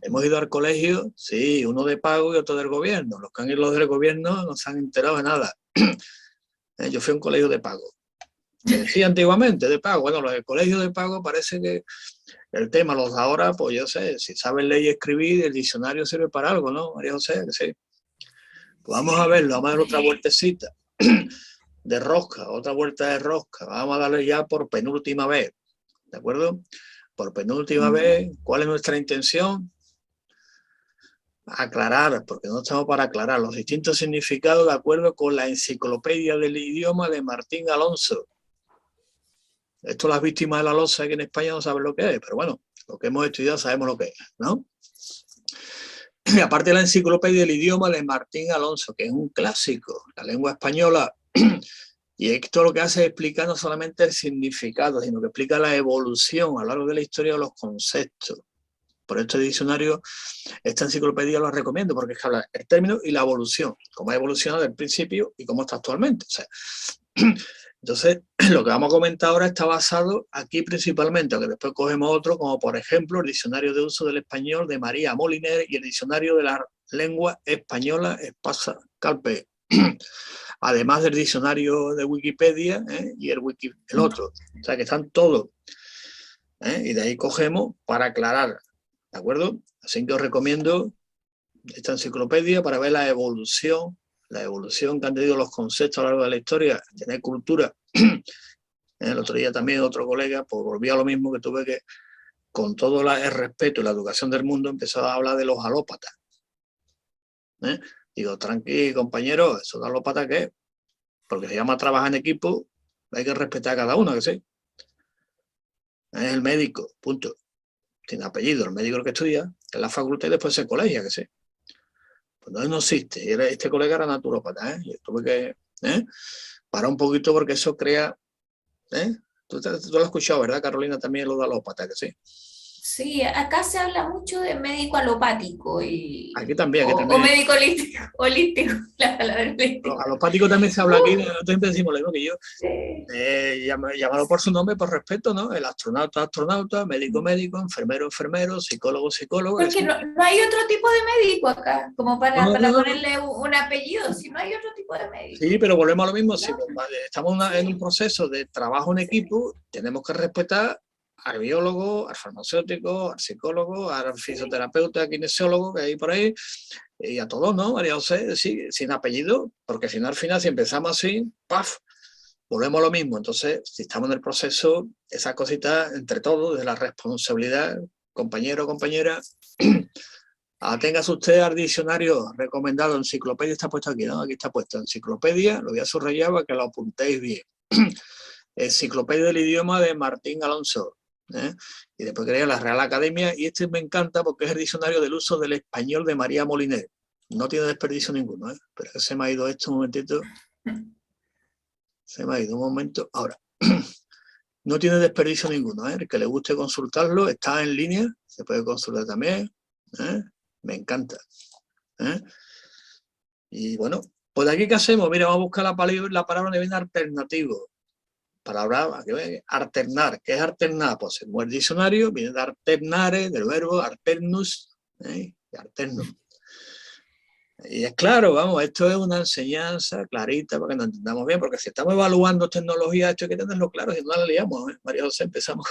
¿Hemos ido al colegio? Sí, uno de pago y otro del gobierno. Los que han ido los del gobierno no se han enterado de nada. Yo fui a un colegio de pago. Sí, antiguamente de pago. Bueno, los del colegio de pago parece que el tema, los de ahora, pues yo sé, si saben leer y escribir, el diccionario sirve para algo, ¿no, María José? Que sí. Pues vamos a verlo, vamos a dar otra vueltecita de rosca, otra vuelta de rosca. Vamos a darle ya por penúltima vez, ¿de acuerdo? por penúltima vez, ¿cuál es nuestra intención? Aclarar, porque no estamos para aclarar, los distintos significados de acuerdo con la Enciclopedia del Idioma de Martín Alonso. Esto las víctimas de la losa aquí en España no saben lo que es, pero bueno, lo que hemos estudiado sabemos lo que es, ¿no? Y aparte de la Enciclopedia del Idioma de Martín Alonso, que es un clásico, la lengua española, y esto lo que hace es explicar no solamente el significado, sino que explica la evolución a lo largo de la historia de los conceptos. Por este diccionario, esta enciclopedia lo recomiendo, porque es que habla el término y la evolución, cómo ha evolucionado desde el principio y cómo está actualmente. O sea, entonces, lo que vamos a comentar ahora está basado aquí principalmente, aunque después cogemos otro, como por ejemplo el diccionario de uso del español de María Moliner y el diccionario de la lengua española Espasa Calpe. Además del diccionario de Wikipedia y el otro. O sea, que están todos. Y de ahí cogemos para aclarar. ¿De acuerdo? Así que os recomiendo esta enciclopedia para ver la evolución que han tenido los conceptos a lo largo de la historia, tener cultura. El otro día también otro colega, pues volvió a lo mismo, que tuve que, con todo el respeto y la educación del mundo, empezó a hablar de los alópatas. Digo, tranquilo, compañero, ¿eso de alópata qué es? Porque se llama trabajar en equipo, hay que respetar a cada uno, que sí. Es el médico, punto. Tiene apellido, el médico que estudia, en la facultad y después se colegia, que sí. Pues no existe. Este colega era naturópata, Yo tuve que parar un poquito porque eso crea... Tú lo has escuchado, ¿verdad, Carolina? También lo de alópata, que sí. Sí, acá se habla mucho de médico alopático aquí también. O médico holístico, la palabra holístico. Alopático también se habla aquí, nosotros siempre decimos lo mismo que yo. Sí. Llámalo por su nombre, por respeto, ¿no? El astronauta, médico, enfermero, psicólogo. Porque no hay otro tipo de médico acá, como para ponerle un apellido, si no hay otro tipo de médico. Sí, pero volvemos a lo mismo, si estamos en un proceso de trabajo en equipo, tenemos que respetar al biólogo, al farmacéutico, al psicólogo, al fisioterapeuta, al kinesiólogo, que hay por ahí, y a todos, ¿no? María José, sí, sin apellido, porque si no, al final, si empezamos así, ¡paf!, volvemos a lo mismo. Entonces, si estamos en el proceso, esas cositas, entre todos, de la responsabilidad, compañero, compañera, aténgase usted al diccionario recomendado, enciclopedia está puesto aquí, ¿no? Aquí está puesto, enciclopedia, lo voy a subrayar para que lo apuntéis bien. Enciclopedia del Idioma de Martín Alonso. Y después quería la Real Academia, y este me encanta porque es el diccionario del uso del español de María Moliner. No tiene desperdicio ninguno, pero se me ha ido esto un momentito. Se me ha ido un momento. Ahora, no tiene desperdicio ninguno, el que le guste consultarlo está en línea, se puede consultar también. Me encanta. Y bueno, pues de aquí ¿qué hacemos? Mira, vamos a buscar la palabra donde viene alternativo. Palabra, alternar. ¿Qué es alternar? Pues según el diccionario, viene de alternare, del verbo alternus, de alterno. Y es claro, vamos, esto es una enseñanza clarita para que nos entendamos bien, porque si estamos evaluando tecnología, esto hay que tenerlo claro, si no la liamos, María José, empezamos,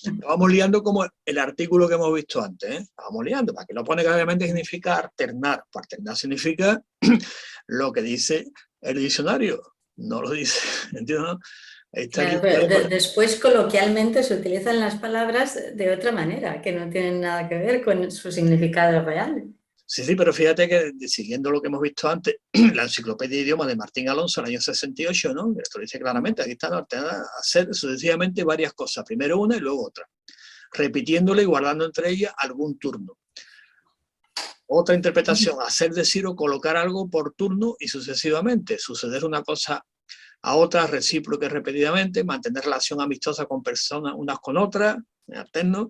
nos vamos liando como el artículo que hemos visto antes, vamos liando, para que lo pone claramente significa alternar, pues alternar significa lo que dice el diccionario, no lo dice, ¿entiendes? Claro, pero después coloquialmente se utilizan las palabras de otra manera, que no tienen nada que ver con su significado real. Sí, pero fíjate que siguiendo lo que hemos visto antes, la enciclopedia de idioma de Martín Alonso, en el año 68, ¿no? Esto lo dice claramente, aquí están ordenadas a hacer sucesivamente varias cosas, primero una y luego otra, repitiéndole y guardando entre ellas algún turno. Otra interpretación, hacer, decir o colocar algo por turno y sucesivamente, suceder una cosa a otra recíproca y repetidamente, mantener relación amistosa con personas unas con otras, alterno,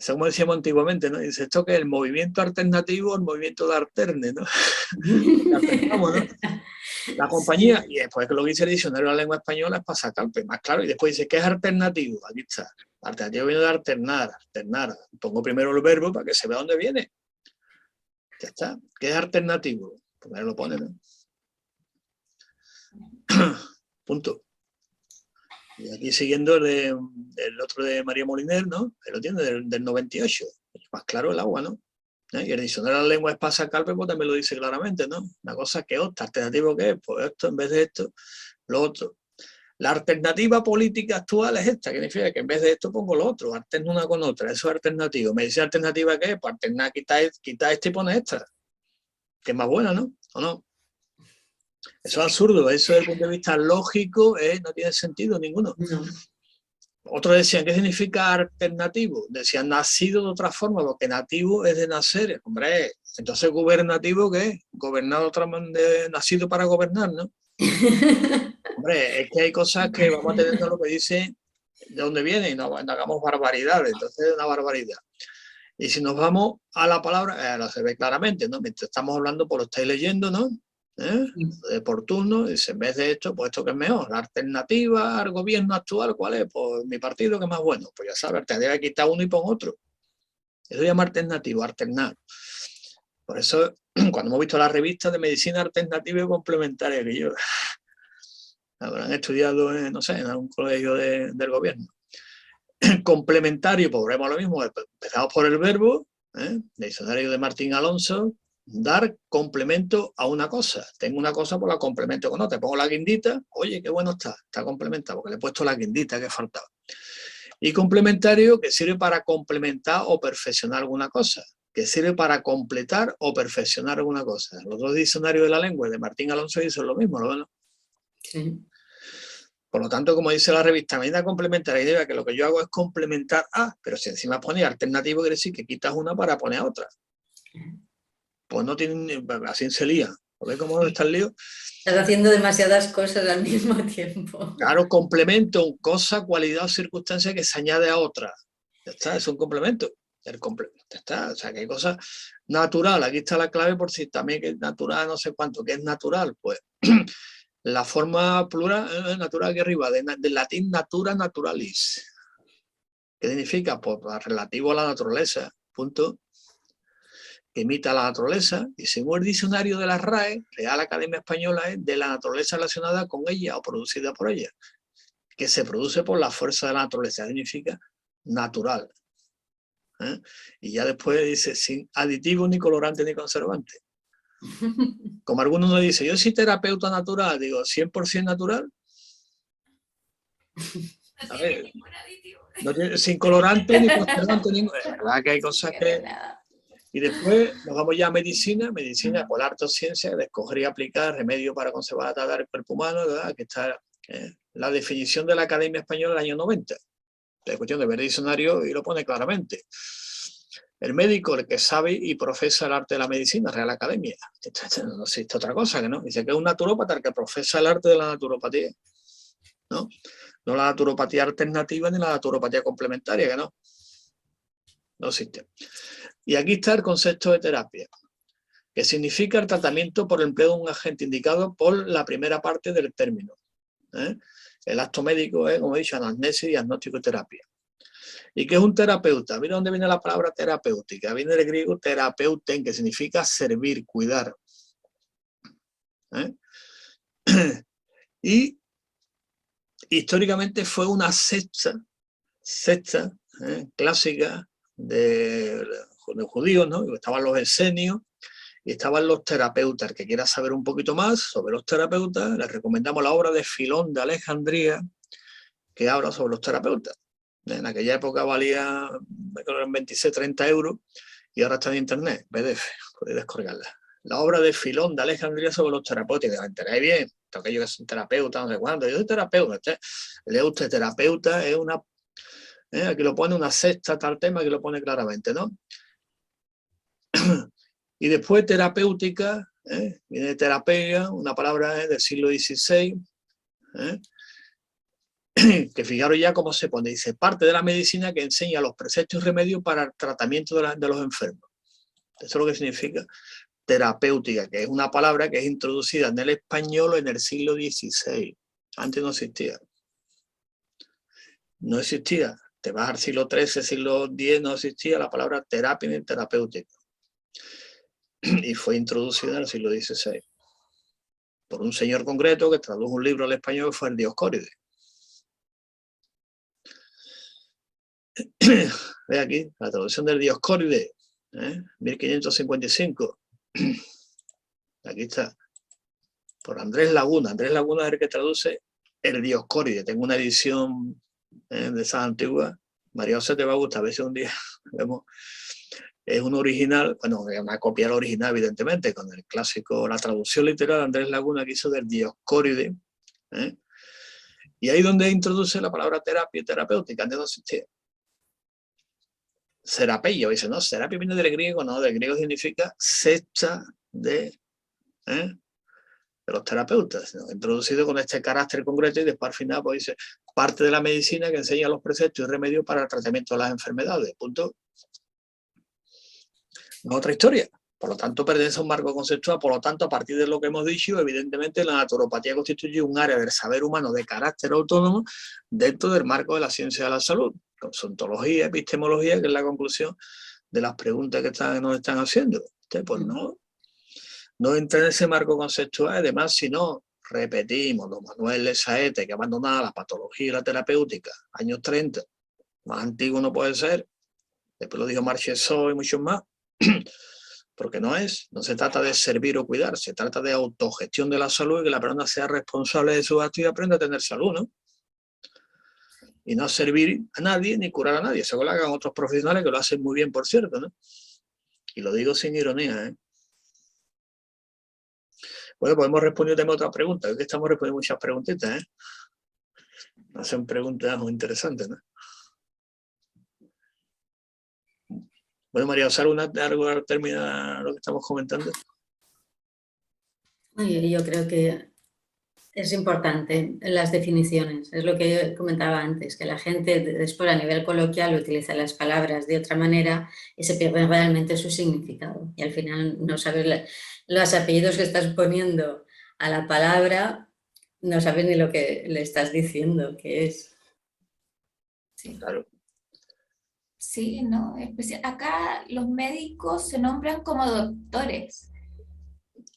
Eso como decíamos antiguamente, ¿no? Dice, esto que es el movimiento alternativo, el movimiento de alterne, ¿no? ¿no? La compañía, sí. Y después que lo que dice el diccionario de la lengua española es Espasa Calpe, más claro, y después dice, ¿qué es alternativo? Aquí está. Alternativo viene de alternar. Pongo primero el verbo para que se vea dónde viene. Ya está. ¿Qué es alternativo? Primero lo pone, ¿no? Punto. Y aquí siguiendo el otro de María Moliner, ¿no? Lo tiene del 98. Más claro el agua, ¿no? Y el diccionario de la lengua Espasa Calpe pues también lo dice claramente, ¿no? Una cosa que otra, alternativo que es, pues esto en vez de esto, lo otro. La alternativa política actual es esta, que significa que en vez de esto pongo lo otro, alterno una con otra, eso es alternativo. ¿Medicina alternativa qué es? Pues alternar, quitar esta y poner esta, que es más buena, ¿no? ¿O no? Eso es absurdo, eso desde el punto de vista lógico no tiene sentido ninguno. No. Otros decían, ¿qué significa alternativo? Decían, nacido de otra forma, porque nativo es de nacer. Hombre, entonces gubernativo, ¿qué es? Gobernado otra manera, nacido para gobernar, ¿no? Hombre, es que hay cosas que vamos a tener lo que dice de dónde viene y no hagamos barbaridades, entonces es una barbaridad. Y si nos vamos a la palabra, lo se ve claramente, ¿no? Mientras estamos hablando, pues lo estáis leyendo, ¿no? Por turno, dice, en vez de esto, pues esto que es mejor, la alternativa al gobierno actual, ¿cuál es? Pues mi partido que es más bueno, pues ya sabes, te debe quitar uno y pon otro. Eso se llama alternativo, alternar. Por eso, cuando hemos visto las revistas de medicina alternativa y complementaria, que yo habrán estudiado, no sé, en algún colegio del gobierno. Complementario, pues veremos lo mismo, empezamos por el verbo, diccionario de Martín Alonso, dar complemento a una cosa. Tengo una cosa, pues la complemento con otra. Pongo la guindita, oye, qué bueno está complementado, porque le he puesto la guindita que faltaba. Y complementario, que sirve para complementar o perfeccionar alguna cosa, que sirve para completar o perfeccionar alguna cosa. Los dos diccionarios de la lengua de Martín Alonso dicen lo mismo, ¿no? Sí. Por lo tanto, como dice la revista, medida complementaria, que lo que yo hago es complementar a, pero si encima pone alternativo, quiere decir que quitas una para poner otra. Pues no tienen, así se lía. ¿Ves cómo está el lío? Estás haciendo demasiadas cosas al mismo tiempo. Claro, complemento, cosa, cualidad o circunstancia que se añade a otra. Ya está, es un complemento. El complemento, ya está. O sea, que hay cosas natural. Aquí está la clave por si también que es natural, no sé cuánto, que es natural. Pues la forma plural, natural aquí arriba, del latín natura naturalis. ¿Qué significa? Pues relativo a la naturaleza, punto. Que imita la naturaleza, y según el diccionario de la RAE, Real Academia Española, es de la naturaleza relacionada con ella o producida por ella, que se produce por la fuerza de la naturaleza, significa natural. Y ya después dice, sin aditivos ni colorantes ni conservantes. Como algunos nos dicen, yo soy terapeuta natural, digo, 100% natural. A ver, no tiene, sin colorante ni conservante, es verdad que hay cosas que... Y después nos vamos ya a medicina, por arte o ciencia, de escoger y aplicar remedio para conservar y tratar el cuerpo humano, ¿verdad? Aquí está la definición de la Academia Española del año 90. Es cuestión de ver el diccionario y lo pone claramente. El médico, el que sabe y profesa el arte de la medicina, Real Academia. No existe otra cosa, que no. Dice que es un naturópata el que profesa el arte de la naturopatía. ¿No? No la naturopatía alternativa ni la naturopatía complementaria, que no. No existe. Y aquí está el concepto de terapia, que significa el tratamiento por el empleo de un agente indicado por la primera parte del término. El acto médico es, como he dicho, anamnesis, diagnóstico y terapia. ¿Y qué es un terapeuta? Mira dónde viene la palabra terapéutica. Viene del griego terapeuten, que significa servir, cuidar. Y históricamente fue una secta clásica de judíos, ¿no? Estaban los esenios y estaban los terapeutas. El que quiera saber un poquito más sobre los terapeutas, les recomendamos la obra de Filón de Alejandría, que habla sobre los terapeutas. En aquella época valía, creo que eran 26-30 euros, y ahora está en internet, PDF, podéis descargarla. La obra de Filón de Alejandría sobre los terapeutas, y enteráis bien, aquellos que son terapeutas, no sé cuándo, yo soy terapeuta, lea usted terapeuta, es una... aquí lo pone una secta, tal tema, que lo pone claramente, ¿no? Y después terapéutica, viene de terapia, una palabra del siglo XVI, que fijaros ya cómo se pone, dice, parte de la medicina que enseña los preceptos y remedios para el tratamiento de los enfermos. Eso es lo que significa terapéutica, que es una palabra que es introducida en el español en el siglo XVI. Antes no existía. No existía. Te vas al siglo XIII, siglo X, no existía la palabra terapia ni terapéutica. Y fue introducida en el siglo XVI por un señor concreto que tradujo un libro al español que fue el Dioscórides. Ve aquí, la traducción del Dioscórides, 1555. Aquí está, por Andrés Laguna. Andrés Laguna es el que traduce el Dioscóride. Tengo una edición de esa antigua. María José, te va a gustar, a ver si un día vemos. Es un original, bueno, una copia del original, evidentemente, con el clásico, la traducción literal de Andrés Laguna que hizo del Dioscóride. Y ahí donde introduce la palabra terapia y terapéutica, antes no existía. Serapeio, dice, no, serapia viene del griego, no, del griego significa secta de los terapeutas, ¿no? Introducido con este carácter concreto y después al final pues dice, parte de la medicina que enseña los preceptos y remedios para el tratamiento de las enfermedades, punto. No otra historia. Por lo tanto, pertenece a un marco conceptual. Por lo tanto, a partir de lo que hemos dicho, evidentemente la naturopatía constituye un área del saber humano de carácter autónomo dentro del marco de la ciencia de la salud, con su ontología, epistemología, que es la conclusión de las preguntas que nos están haciendo. Pues no entra en ese marco conceptual. Además, si no repetimos los Manuel de Saete, que abandonaba la patología y la terapéutica, años 30, más antiguo no puede ser, después lo dijo Marchesot y muchos más, porque no se trata de servir o cuidar, se trata de autogestión de la salud y que la persona sea responsable de sus actos y aprenda a tener salud, ¿no? Y no servir a nadie ni curar a nadie, eso lo hagan otros profesionales que lo hacen muy bien, por cierto, ¿no? Y lo digo sin ironía, ¿eh? Bueno, pues hemos respondido también a otra pregunta, es que estamos respondiendo muchas preguntitas, ¿eh? Hacen preguntas muy interesantes, ¿no? Bueno, María José, ¿algo termina lo que estamos comentando? Yo creo que es importante las definiciones, es lo que yo comentaba antes, que la gente después a nivel coloquial utiliza las palabras de otra manera y se pierde realmente su significado. Y al final no sabes los apellidos que estás poniendo a la palabra, no sabes ni lo que le estás diciendo, que es. Sí. Claro. Sí, ¿no? Acá los médicos se nombran como doctores.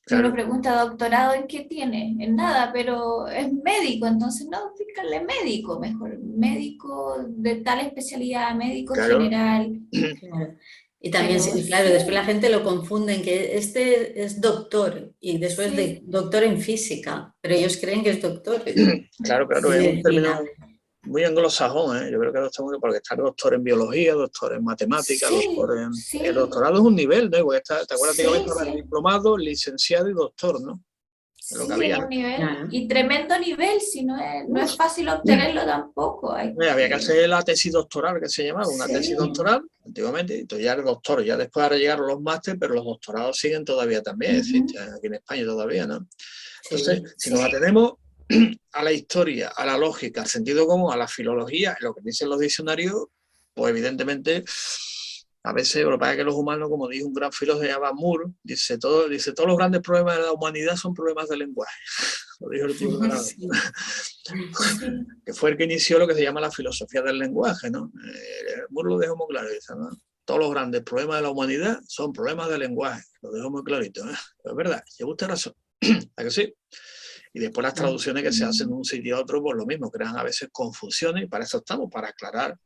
Si uno pregunta, ¿doctorado en qué tiene? En nada, pero es médico, entonces no, fíjale médico mejor. Médico de tal especialidad, médico general. Claro. Y también, claro, después la gente lo confunde en que este es doctor y después de doctor en física, pero ellos creen que es doctor. Claro, es un término muy anglosajón, ¿eh? Yo creo que doctor, porque está el doctor en biología, doctor en matemáticas, doctor en... El doctorado es un nivel, ¿no? Porque ¿te acuerdas que el diplomado, licenciado y doctor, ¿no? Es lo que había, un nivel, y tremendo nivel, si no es fácil obtenerlo tampoco. Había que hacer la tesis doctoral, que se llamaba, una tesis doctoral, antiguamente, y ya eres doctor, ya después ahora llegaron los másteres, pero los doctorados siguen todavía también, existen aquí en España todavía, ¿no? Entonces, si nos atenemos a la historia, a la lógica, al sentido común, a la filología, lo que dicen los diccionarios, pues evidentemente, a veces, lo que pasa es que los humanos, como dijo un gran filósofo, se llama Moore, dice todos los grandes problemas de la humanidad son problemas de lenguaje. Lo dijo el tío que fue el que inició lo que se llama la filosofía del lenguaje, ¿no? Moore lo dejó muy claro, dice, ¿no? Todos los grandes problemas de la humanidad son problemas de lenguaje, lo dejó muy clarito, ¿eh? Pero es verdad, lleva usted razón, ¿a que sí? Y después las traducciones que se hacen de un sitio a otro, pues lo mismo, crean a veces confusiones, y para eso estamos, para aclarar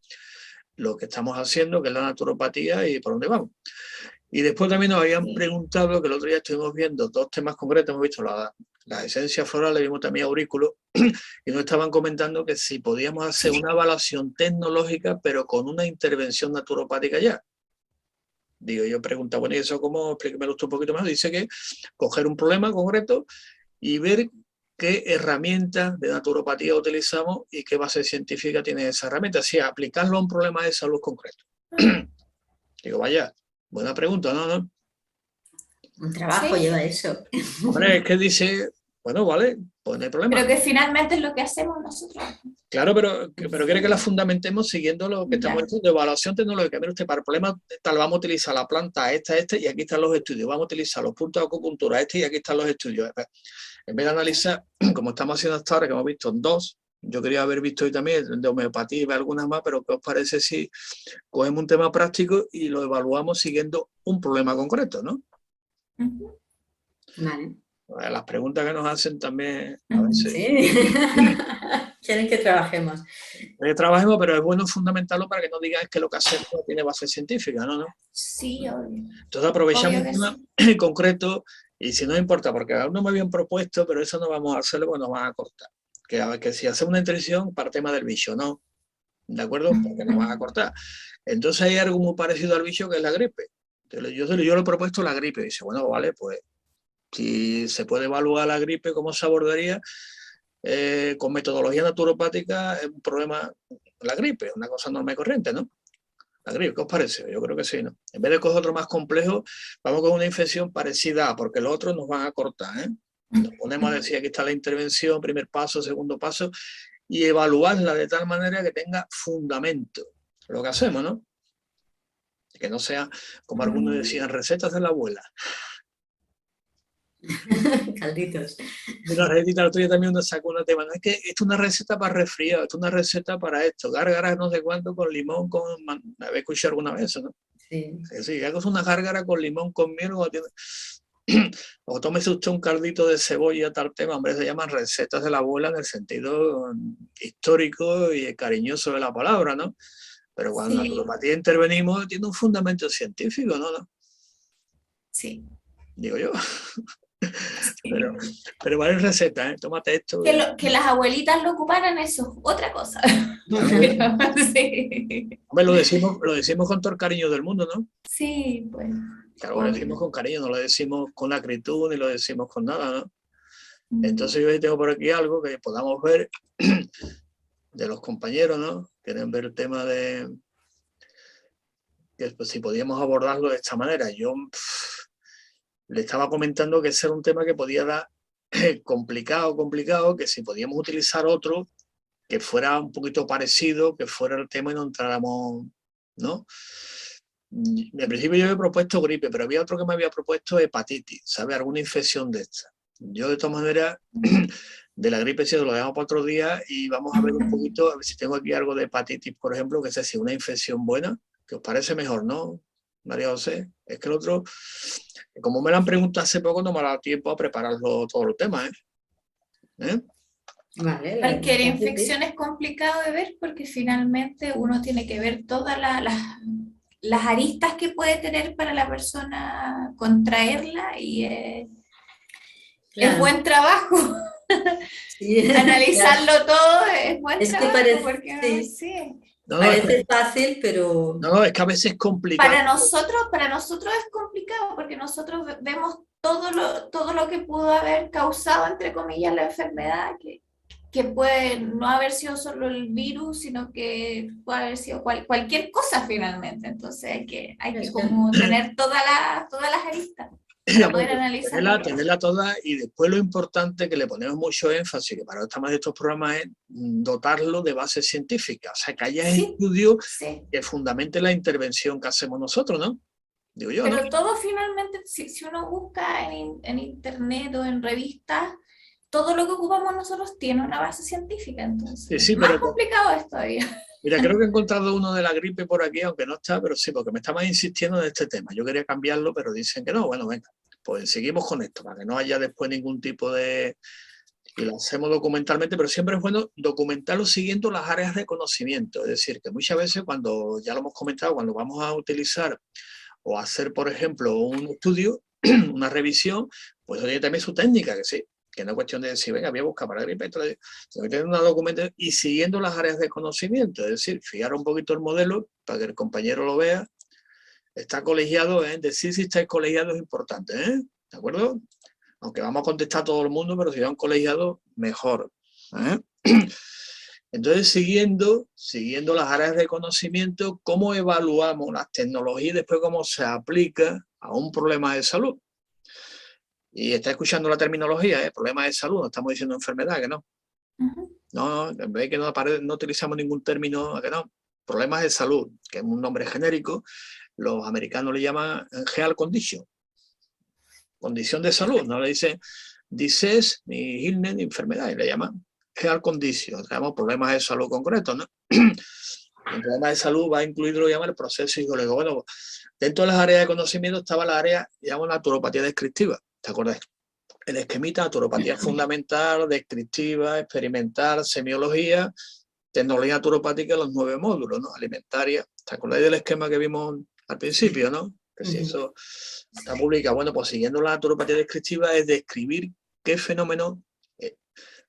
lo que estamos haciendo, que es la naturopatía y por dónde vamos. Y después también nos habían preguntado, que el otro día estuvimos viendo dos temas concretos, hemos visto las esencias florales, vimos también aurículos, y nos estaban comentando que si podíamos hacer una evaluación tecnológica, pero con una intervención naturopática ya. Digo, yo pregunto, bueno, ¿y eso cómo? Explíquemelo usted un poquito más. Dice que coger un problema concreto y ver qué herramientas de naturopatía utilizamos y qué base científica tiene esa herramienta, así aplicarlo a un problema de salud concreto. Digo, vaya, buena pregunta, ¿no? Un trabajo lleva eso. Hombre, es que dice, bueno, vale, pues no hay problema. Pero que finalmente es lo que hacemos nosotros. Claro, pero quiere que la fundamentemos siguiendo lo que estamos haciendo, evaluación tecnológica. Mire usted, para el problema tal vamos a utilizar la planta esta, y aquí están los estudios. Vamos a utilizar los puntos de acupuntura y aquí están los estudios. En vez de analizar, como estamos haciendo hasta ahora, que hemos visto dos, yo quería haber visto hoy también de homeopatía y algunas más, pero ¿qué os parece si cogemos un tema práctico y lo evaluamos siguiendo un problema concreto, ¿no? Vale. Las preguntas que nos hacen también a veces... Sí. Quieren que trabajemos. Trabajemos, pero es bueno fundamentarlo para que no digáis que lo que hacemos no tiene base científica, ¿no? Sí, obvio. Entonces aprovechamos un tema concreto y si no importa, porque aún no me habían propuesto, pero eso no vamos a hacerlo porque nos van a cortar. que si hacemos una intervención para tema del bicho, no, ¿de acuerdo? Porque nos van a cortar. Entonces hay algo muy parecido al bicho que es la gripe. Entonces, yo le he propuesto la gripe. Dice, bueno, vale, pues si se puede evaluar la gripe, ¿cómo se abordaría? Con metodología naturopática es un problema, la gripe, una cosa normal y corriente, ¿no? La gripe, ¿qué os parece? Yo creo que sí, ¿no? En vez de coger otro más complejo, vamos con una infección parecida, porque los otros nos van a cortar, ¿eh? Nos ponemos a decir, aquí está la intervención, primer paso, segundo paso, y evaluarla de tal manera que tenga fundamento. Lo que hacemos, ¿no? Que no sea, como algunos decían, recetas de la abuela. Calditos. Una receta, la tuya también nos sacó una tema. No, es que esto es una receta para resfriado, esto es una receta para esto. Gárgaras no sé cuánto con limón, ¿me habéis escuchado alguna vez, no? Sí. Sí, hago una gárgara con limón, con miel, o tómese usted un caldito de cebolla, tal tema. Hombre, se llaman recetas de la abuela en el sentido histórico y cariñoso de la palabra, ¿no? Pero cuando en la naturopatía intervenimos, tiene un fundamento científico, ¿no? Sí. Digo yo. Pero vale receta, ¿eh? Tómate esto. Que las abuelitas lo ocuparan, eso es otra cosa. Claro. Sí. Hombre, lo decimos con todo el cariño del mundo, ¿no? Sí, pues. Claro, lo decimos con cariño, no lo decimos con acritud, ni lo decimos con nada, ¿no? Entonces yo tengo por aquí algo que podamos ver de los compañeros, ¿no? Quieren ver el tema de que pues, si podíamos abordarlo de esta manera. Yo le estaba comentando que ese era un tema que podía dar complicado, que si podíamos utilizar otro que fuera un poquito parecido, que fuera el tema y no entráramos, ¿no? En principio yo he propuesto gripe, pero había otro que me había propuesto hepatitis, ¿sabes? Alguna infección de esta. Yo de todas maneras, de la gripe sí lo dejamos para otro día y vamos a ver un poquito, a ver si tengo aquí algo de hepatitis, por ejemplo, que sea si una infección buena, que os parece mejor, ¿no, María José? Es que el otro, como me lo han preguntado hace poco, no me ha dado tiempo a prepararlo todos los temas, ¿eh? Vale, cualquier infección es complicado de ver porque finalmente uno tiene que ver todas las aristas que puede tener para la persona contraerla y es buen trabajo. Sí. Analizarlo todo es buen trabajo. Parece, porque sí. Parece fácil, pero... No, es que a veces es complicado. Para nosotros es complicado porque nosotros vemos todo lo que pudo haber causado, entre comillas, la enfermedad, que puede no haber sido solo el virus, sino que puede haber sido cualquier cosa finalmente. Entonces hay que como tener todas las aristas para poder analizarla. Tenerla toda, y después lo importante que le ponemos mucho énfasis, que para más de estos programas es dotarlo de base científica, o sea, que haya estudios que fundamenten la intervención que hacemos nosotros, ¿no? Digo yo, pero ¿no? todo finalmente, si uno busca en internet o en revistas, todo lo que ocupamos nosotros tiene una base científica, entonces sí, más complicado es todavía. Mira, creo que he encontrado uno de la gripe por aquí, aunque no está, pero sí, porque me estaban insistiendo en este tema. Yo quería cambiarlo, pero dicen que no. Bueno, venga, pues seguimos con esto, para que no haya después ningún tipo de... Y lo hacemos documentalmente, pero siempre es bueno documentarlo siguiendo las áreas de conocimiento. Es decir, que muchas veces cuando, ya lo hemos comentado, cuando vamos a utilizar o hacer, por ejemplo, un estudio, una revisión, pues oye, también su técnica, que sí. Que no es cuestión de decir, venga, voy a buscar para gripe, sino que tener una documentación y siguiendo las áreas de conocimiento, es decir, fijar un poquito el modelo para que el compañero lo vea. Está colegiado, decir si estáis colegiado es importante, ¿de acuerdo? Aunque vamos a contestar a todo el mundo, pero si van colegiados, mejor. Entonces, siguiendo las áreas de conocimiento, cómo evaluamos las tecnologías y después cómo se aplica a un problema de salud. Y está escuchando la terminología, problemas de salud, no estamos diciendo enfermedad, que no. No, en vez de que no utilizamos ningún término, que no. Problemas de salud, que es un nombre genérico, los americanos le llaman health condition. Condición de salud, no le dicen disease, ni illness, ni enfermedad, y le llaman health condition, llamamos problemas de salud concretos, ¿no? El problema de salud va a incluir lo que llama el proceso psicológico. Bueno, dentro de las áreas de conocimiento estaba la área, llamamos naturopatía descriptiva. ¿Te acuerdas? El esquemita, naturopatía fundamental, descriptiva, experimental, semiología, tecnología naturopática, los 9 módulos, ¿no? Alimentaria. ¿Te acordáis del esquema que vimos al principio, no? Que si eso está publicado. Bueno, pues siguiendo la naturopatía descriptiva es describir qué fenómeno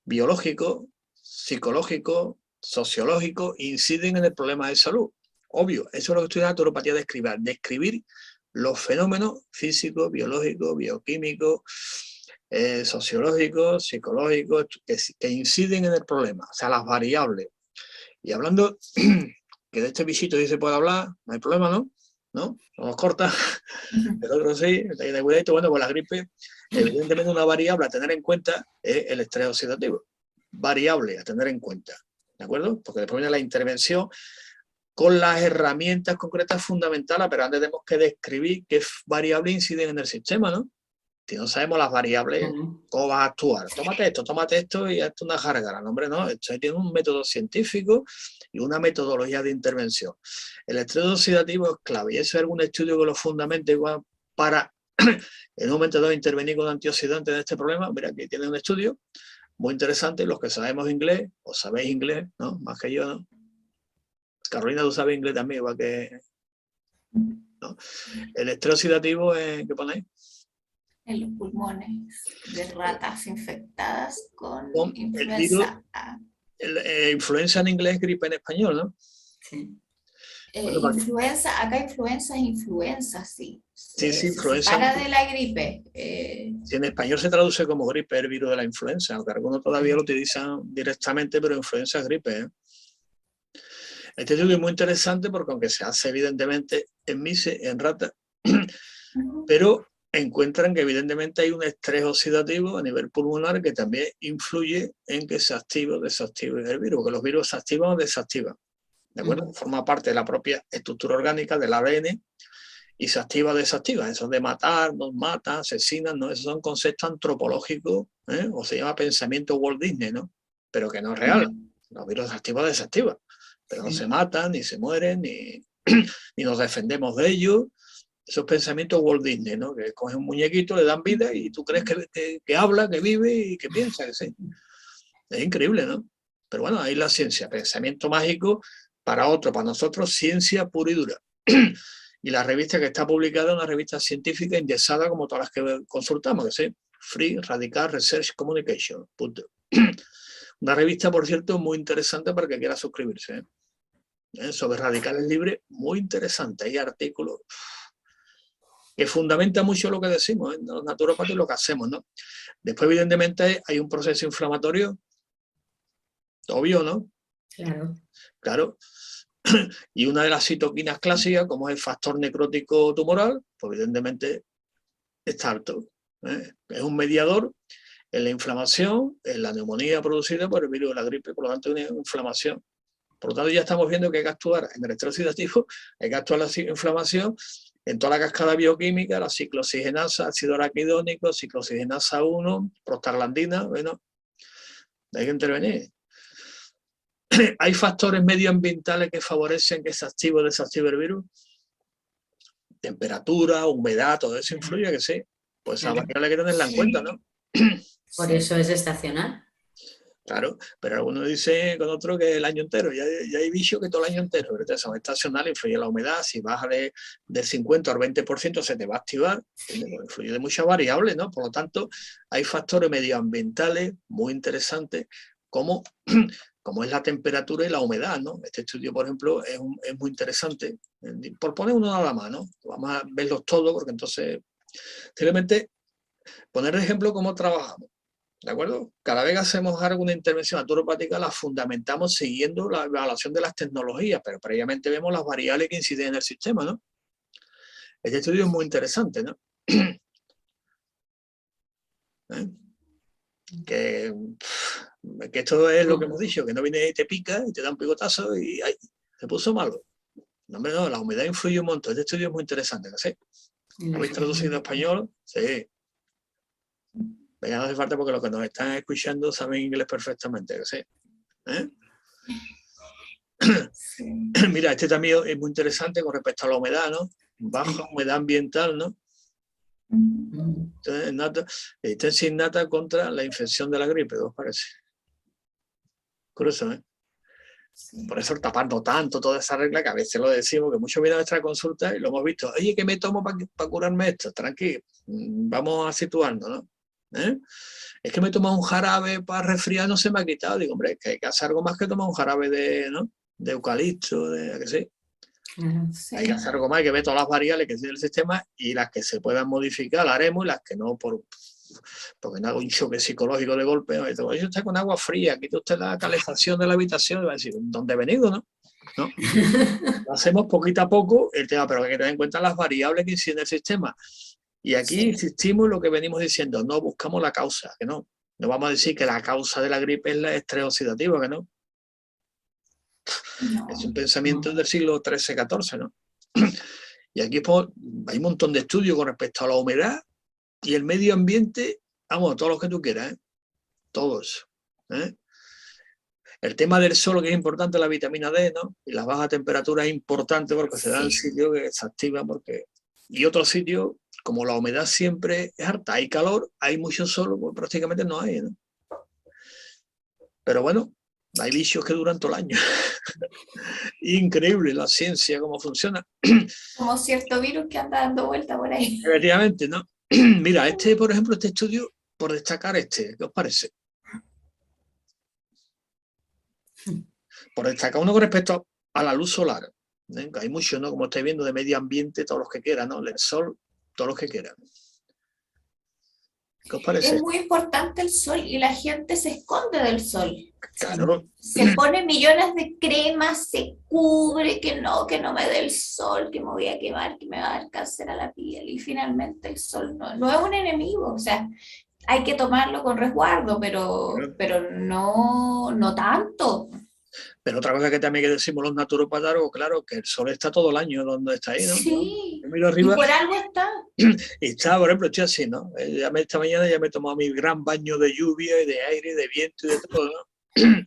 biológico psicológicos, sociológicos, inciden en el problema de salud. Obvio, eso es lo que estudia la naturopatía, describir los fenómenos físicos, biológicos, bioquímicos, sociológicos, psicológicos, que inciden en el problema, o sea, las variables. Y hablando que de este bichito sí se puede hablar, no hay problema, ¿no? ¿No? No nos corta, el otro sí, de cuidadito. Bueno, pues la gripe, evidentemente una variable a tener en cuenta es el estrés oxidativo. Variable a tener en cuenta, ¿de acuerdo? Porque después viene la intervención con las herramientas concretas fundamentales, pero antes tenemos que describir qué variables inciden en el sistema, ¿no? Si no sabemos las variables, ¿cómo vas a actuar? Tómate esto y hazte una gárgara. No, hombre, no, esto tiene un método científico y una metodología de intervención. El estrés oxidativo es clave y eso es algún estudio que lo fundamente para, en un momento dado, intervenir con antioxidantes en este problema. Mira, aquí tiene un estudio muy interesante. Los que sabemos inglés, o sabéis inglés, ¿no? Más que yo, ¿no? Carolina, tú sabes inglés también, igual que... ¿no? El estrés oxidativo, ¿qué ponéis? En los pulmones de ratas infectadas con influenza A. Influenza en inglés, gripe en español, ¿no? Sí. Bueno, influenza, acá influenza es influenza, sí. Sí, influenza. Se separa de la gripe. Sí, en español se traduce como gripe, el virus de la influenza, aunque algunos todavía lo utilizan directamente, pero influenza es gripe, ¿eh? Este estudio es muy interesante porque aunque se hace evidentemente en mice, en rata, pero encuentran que evidentemente hay un estrés oxidativo a nivel pulmonar que también influye en que se active o desactive el virus, que los virus se activan o desactivan, ¿de acuerdo? Forma parte de la propia estructura orgánica del ADN y se activa o desactiva. Eso de matar, nos mata, asesinan, ¿no? Esos son conceptos antropológicos, ¿eh? O se llama pensamiento Walt Disney, ¿no? Pero que no es real. Los virus se activan o desactivan, pero no se matan, ni se mueren, ni nos defendemos de ellos. Esos pensamientos Walt Disney, ¿no? Que cogen un muñequito, le dan vida y tú crees que habla, que vive y que piensa, que sí. Es increíble, ¿no? Pero bueno, ahí la ciencia, pensamiento mágico para otro, para nosotros, ciencia pura y dura. Y la revista que está publicada es una revista científica indexada como todas las que consultamos, que sí, Free Radical Research Communication. Punto. Una revista, por cierto, muy interesante para que quiera suscribirse, ¿eh? Sobre radicales libres, muy interesante. Hay artículos que fundamenta mucho lo que decimos, ¿eh? Los naturópatas y lo que hacemos, ¿no? Después, evidentemente, hay un proceso inflamatorio, obvio, ¿no? Claro. Claro. Y una de las citoquinas clásicas, como es el factor necrótico tumoral, pues evidentemente está alto, ¿eh? Es un mediador en la inflamación, en la neumonía producida por el virus de la gripe, por lo tanto, hay una inflamación. Por lo tanto, ya estamos viendo que hay que actuar en el estrés oxidativo, hay que actuar en la inflamación, en toda la cascada bioquímica, la ciclooxigenasa, ácido araquidónico, ciclooxigenasa 1, prostaglandina, bueno, hay que intervenir. ¿Hay factores medioambientales que favorecen que se active o desactive el virus? Temperatura, humedad, todo eso influye, que sí. Pues esa variable hay que tenerla en cuenta, ¿no? Por eso es estacional. Claro, pero algunos dicen con otro que el año entero, ya hay bichos que todo el año entero, pero entonces son estacionales, influye la humedad, si baja del 50 al 20% se te va a activar, influye de muchas variables, ¿no? Por lo tanto, hay factores medioambientales muy interesantes, como es la temperatura y la humedad, ¿no? Este estudio, por ejemplo, es muy interesante, por poner uno nada más, ¿no? Vamos a verlos todos, porque entonces, simplemente poner de ejemplo cómo trabajamos. ¿De acuerdo? Cada vez que hacemos alguna intervención naturopática la fundamentamos siguiendo la evaluación de las tecnologías, pero previamente vemos las variables que inciden en el sistema, ¿no? Este estudio es muy interesante, ¿no? ¿Eh? Que esto es lo que hemos dicho, que no viene y te pica y te da un picotazo y ¡ay! Se puso malo. No, hombre, no, la humedad influye un montón. Este estudio es muy interesante, ¿no sé? ¿Lo habéis traducido en español? Sí. Ya no hace falta porque los que nos están escuchando saben inglés perfectamente, ¿sí? ¿Eh? Sí. Mira, este también es muy interesante con respecto a la humedad, ¿no? Baja humedad ambiental, ¿no? Entonces, resistencia innata contra la infección de la gripe, ¿os parece? Curioso, ¿eh? Sí. Por eso tapando tanto toda esa regla que a veces lo decimos, que muchos vienen a nuestra consulta y lo hemos visto. Oye, ¿qué me tomo para curarme esto? Tranquilo, vamos a situarnos, ¿no? ¿eh? Es que me he tomado un jarabe para resfriar, no se me ha quitado. Digo, hombre, es que hay que hacer algo más que tomar un jarabe de, ¿no?, de eucalipto, de qué sé. Sí. Hay que hacer algo más, hay que ver todas las variables que tiene el sistema y las que se puedan modificar las haremos y las que no, porque no hago un choque psicológico de golpe. Yo estoy con agua fría, quita usted la calefacción de la habitación y va a decir, ¿dónde he venido, no? ¿No? Lo hacemos poquito a poco el tema, pero hay que tener en cuenta las variables que inciden el sistema. Y aquí insistimos en lo que venimos diciendo, no buscamos la causa, que no. No vamos a decir que la causa de la gripe es la estrés oxidativo, que no. No. Es un pensamiento del siglo XIII-XIV, ¿no? Y aquí pues, hay un montón de estudios con respecto a la humedad y el medio ambiente, vamos, todos los que tú quieras, ¿eh? Todos, ¿eh? El tema del sol, que es importante, la vitamina D, ¿no? Y las bajas temperaturas es importante porque se dan sitios que se activan porque... Y otros sitios, como la humedad siempre es harta, hay calor, hay mucho sol, pues prácticamente no hay, ¿no? Pero bueno, hay bichos que duran todo el año. Increíble la ciencia, cómo funciona. Como cierto virus que anda dando vuelta por ahí. Efectivamente, ¿no? Mira, por ejemplo, este estudio, por destacar ¿qué os parece? Por destacar uno con respecto a la luz solar. ¿Eh? Hay muchos, ¿no? Como estáis viendo, de medio ambiente, todos los que quieran, ¿no? El sol, todos los que quieran. ¿Qué os parece? Es muy importante el sol y la gente se esconde del sol. Claro. Se pone millones de cremas, se cubre, que no me dé el sol, que me voy a quemar, que me va a dar cáncer a la piel. Y finalmente el sol no es un enemigo, o sea, hay que tomarlo con resguardo, pero no tanto. Pero otra cosa que también que decimos los naturópatas, claro, que el sol está todo el año donde está ahí, ¿no? Sí, yo miro arriba, y por algo está. Y está, por ejemplo, estoy así, ¿no? Esta mañana ya me he tomado mi gran baño de lluvia y de aire, de viento y de todo, ¿no?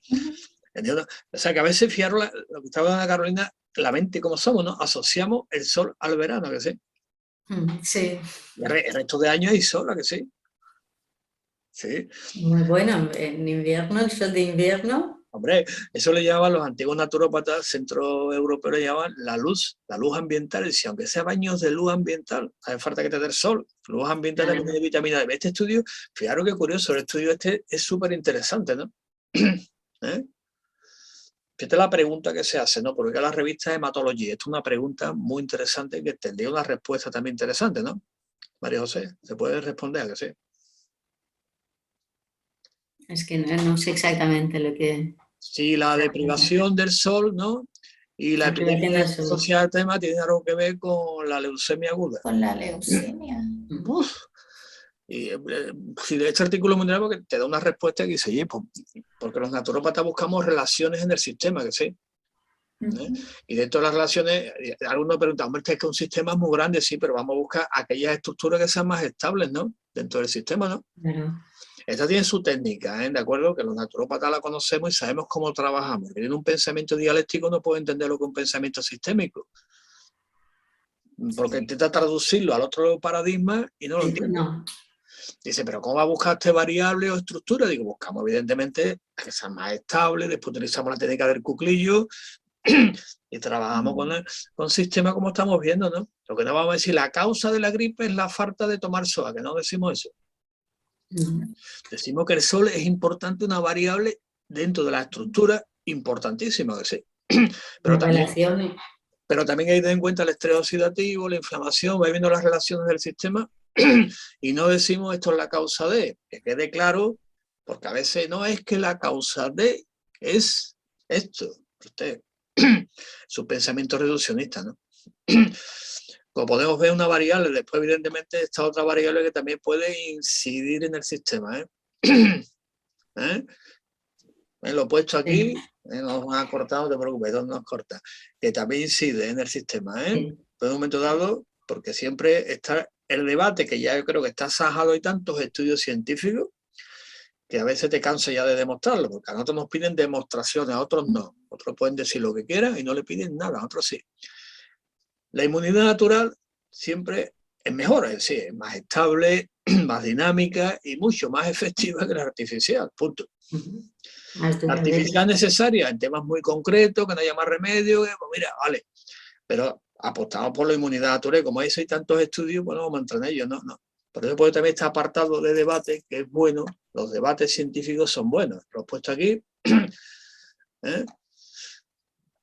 ¿Entiendes? O sea, que a veces, fijaros lo que estaba dando Carolina, la mente como somos, ¿no? Asociamos el sol al verano, que sí. Sí. El resto de años hay sol, ¿a que sí? Sí. Muy bueno, en invierno, el sol de invierno. Hombre, eso le llamaban los antiguos naturópatas centroeuropeos, le llamaban la luz ambiental. Decía, aunque sea baños de luz ambiental, hace falta que te dé el sol. Luz ambiental también tiene vitamina D. Este estudio, fijaros qué curioso, el estudio este es súper interesante, ¿no? ¿Eh? Fíjate la pregunta que se hace, ¿no? Porque la revista Hematología, esto es una pregunta muy interesante que tendría una respuesta también interesante, ¿no? María José, ¿se puede responder a que sí? Es que no sé exactamente lo que... Sí, la deprivación del sol, ¿no? Y la epidemia asociada al tema tiene algo que ver con la leucemia aguda. Con la leucemia. Uf. Y si de este artículo mundial porque te da una respuesta que dice, oye, pues, porque los naturópatas buscamos relaciones en el sistema, que sí. Y dentro de las relaciones, algunos preguntan, hombre, es que un sistema es muy grande, sí, pero vamos a buscar aquellas estructuras que sean más estables, ¿no? Dentro del sistema, ¿no? Claro. Esta tiene su técnica, ¿eh? ¿De acuerdo? Que los naturópatas la conocemos y sabemos cómo trabajamos. Que tiene un pensamiento dialéctico no puede entender lo que es un pensamiento sistémico. Porque intenta traducirlo al otro paradigma y no lo entiende. No. Dice, pero ¿cómo va a buscar este variable o estructura? Digo, buscamos evidentemente que sean más estables, después utilizamos la técnica del cuclillo y trabajamos con sistemas como estamos viendo, ¿no? Lo que no vamos a decir, la causa de la gripe es la falta de tomar sol, que no decimos eso. Decimos que el sol es importante, una variable dentro de la estructura importantísima, que sí. Pero también hay que tener en cuenta el estrés oxidativo, la inflamación, va viendo las relaciones del sistema y no decimos esto es la causa de, que quede claro, porque a veces no es que la causa de es esto. Usted, su pensamiento reduccionista, ¿no? Como podemos ver una variable, después evidentemente esta otra variable que también puede incidir en el sistema, ¿eh? ¿Eh? Lo he puesto aquí, nos ha cortado, no te preocupes, no nos corta, que también incide en el sistema, ¿eh? En un momento dado, porque siempre está el debate, que ya yo creo que está sajado, hay tantos estudios científicos que a veces te cansa ya de demostrarlo, porque a nosotros nos piden demostraciones, a otros no. Otros pueden decir lo que quieran y no le piden nada, a otros sí. La inmunidad natural siempre es mejor, es decir, es más estable, más dinámica y mucho más efectiva que la artificial, punto. La artificial necesaria en temas muy concretos, que no haya más remedio, que, pues mira, vale, pero apostamos por la inmunidad natural, como hay tantos estudios, bueno, vamos a entrar en ellos, ¿no? Por eso también está apartado de debate, que es bueno, los debates científicos son buenos. Lo he puesto aquí,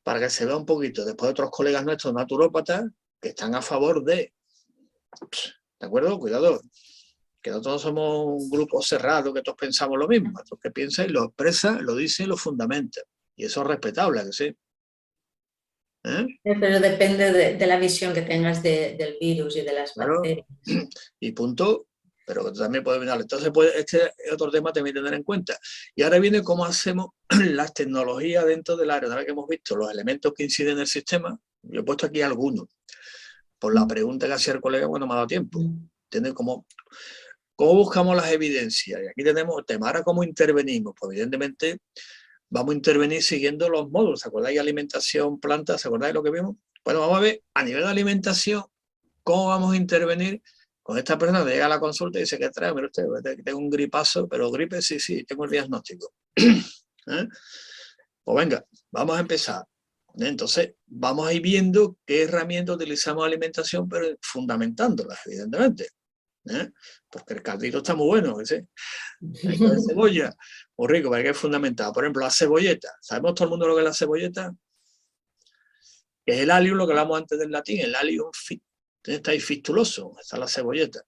para que se vea un poquito. Después otros colegas nuestros naturópatas que están a favor de... ¿De acuerdo? Cuidado. Que nosotros somos un grupo cerrado, que todos pensamos lo mismo. Otros que piensan y lo expresan, lo dicen y lo fundamentan. Y eso es respetable, que sí. Pero depende de la visión que tengas del virus y de las bacterias. Y punto, pero que también puede venir. Entonces, pues, este es otro tema también tener en cuenta. Y ahora viene cómo hacemos las tecnologías dentro del área. Ahora que hemos visto los elementos que inciden en el sistema, yo he puesto aquí algunos. Por la pregunta que hacía el colega, bueno, me ha dado tiempo. ¿Entiendes? ¿Cómo buscamos las evidencias? Y aquí tenemos el tema. Ahora, ¿cómo intervenimos? Pues evidentemente vamos a intervenir siguiendo los módulos. ¿Se acordáis? Alimentación, plantas, ¿se acordáis lo que vimos? Bueno, vamos a ver a nivel de alimentación cómo vamos a intervenir con esta persona que llega a la consulta y dice que trae, mire usted, tengo un gripazo, pero gripe sí, tengo el diagnóstico. Pues venga, vamos a empezar. Entonces, vamos a ir viendo qué herramientas utilizamos de alimentación, pero fundamentándolas, evidentemente. Porque el caldito está muy bueno, ¿sí? El de cebolla, muy rico, pero hay que fundamentar. Por ejemplo, la cebolleta. ¿Sabemos todo el mundo lo que es la cebolleta? Que es el allium, lo que hablamos antes del latín, el allium está ahí fistuloso, está la cebolleta.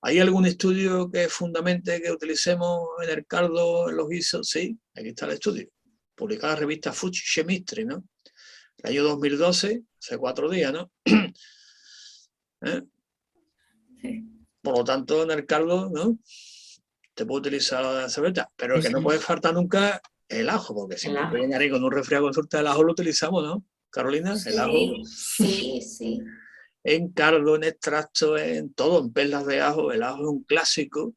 ¿Hay algún estudio que fundamente que utilicemos en el caldo, en los guisos? Sí, aquí está el estudio. Publicado en la revista Food Chemistry, ¿no? El año 2012, hace 4 días, ¿no? Sí. Por lo tanto, en el caldo, ¿no? Te puede utilizar la cebolleta, pero el que no puede faltar nunca es el ajo, porque siempre que viene ahí con un resfriado con suerte, el ajo lo utilizamos, ¿no? Carolina, sí, el ajo. Sí. En caldo, en extracto, en todo, en perlas de ajo. El ajo es un clásico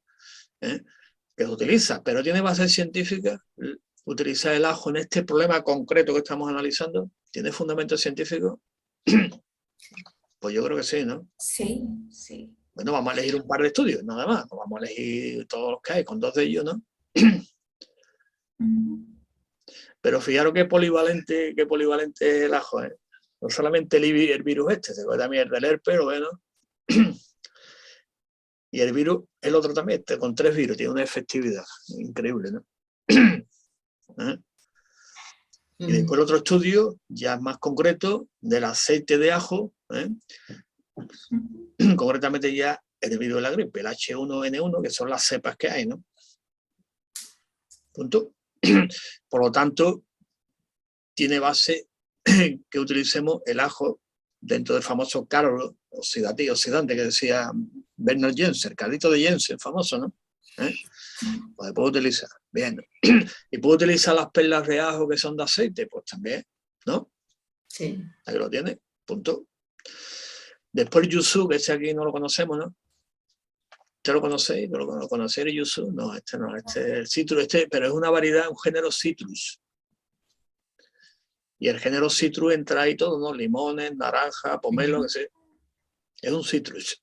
que se utiliza, pero tiene base científica. Utilizar el ajo en este problema concreto que estamos analizando, ¿tiene fundamento científico? Pues yo creo que sí, ¿no? Sí. Bueno, vamos a elegir un par de estudios, nada más. No vamos a elegir todos los que hay, con 2 de ellos, ¿no? Pero fijaros qué polivalente es el ajo, ¿eh? No solamente el virus se puede también el del herpes, pero bueno. Y el virus, el otro también, con 3 virus, tiene una efectividad increíble, ¿no? Y después el otro estudio, ya más concreto, del aceite de ajo, concretamente ya el virus de la gripe, el H1N1, que son las cepas que hay, ¿no? Punto. Por lo tanto, tiene base que utilicemos el ajo dentro del famoso carro oxidante que decía Bernard Jensen, el caldito de Jensen, famoso, ¿no? Pues puedo utilizar, bien. Y puedo utilizar las perlas de ajo que son de aceite, pues también, ¿no? Sí. Ahí lo tiene, punto. Después el yuzu, que este aquí no lo conocemos, ¿no? ¿Usted lo conocéis? ¿No lo conocéis el yuzu? No, este no, este es el citrus, pero es una variedad, un género citrus. Y el género citrus entra ahí todo, ¿no? Limones, naranja, pomelo, que sé. Es un citrus.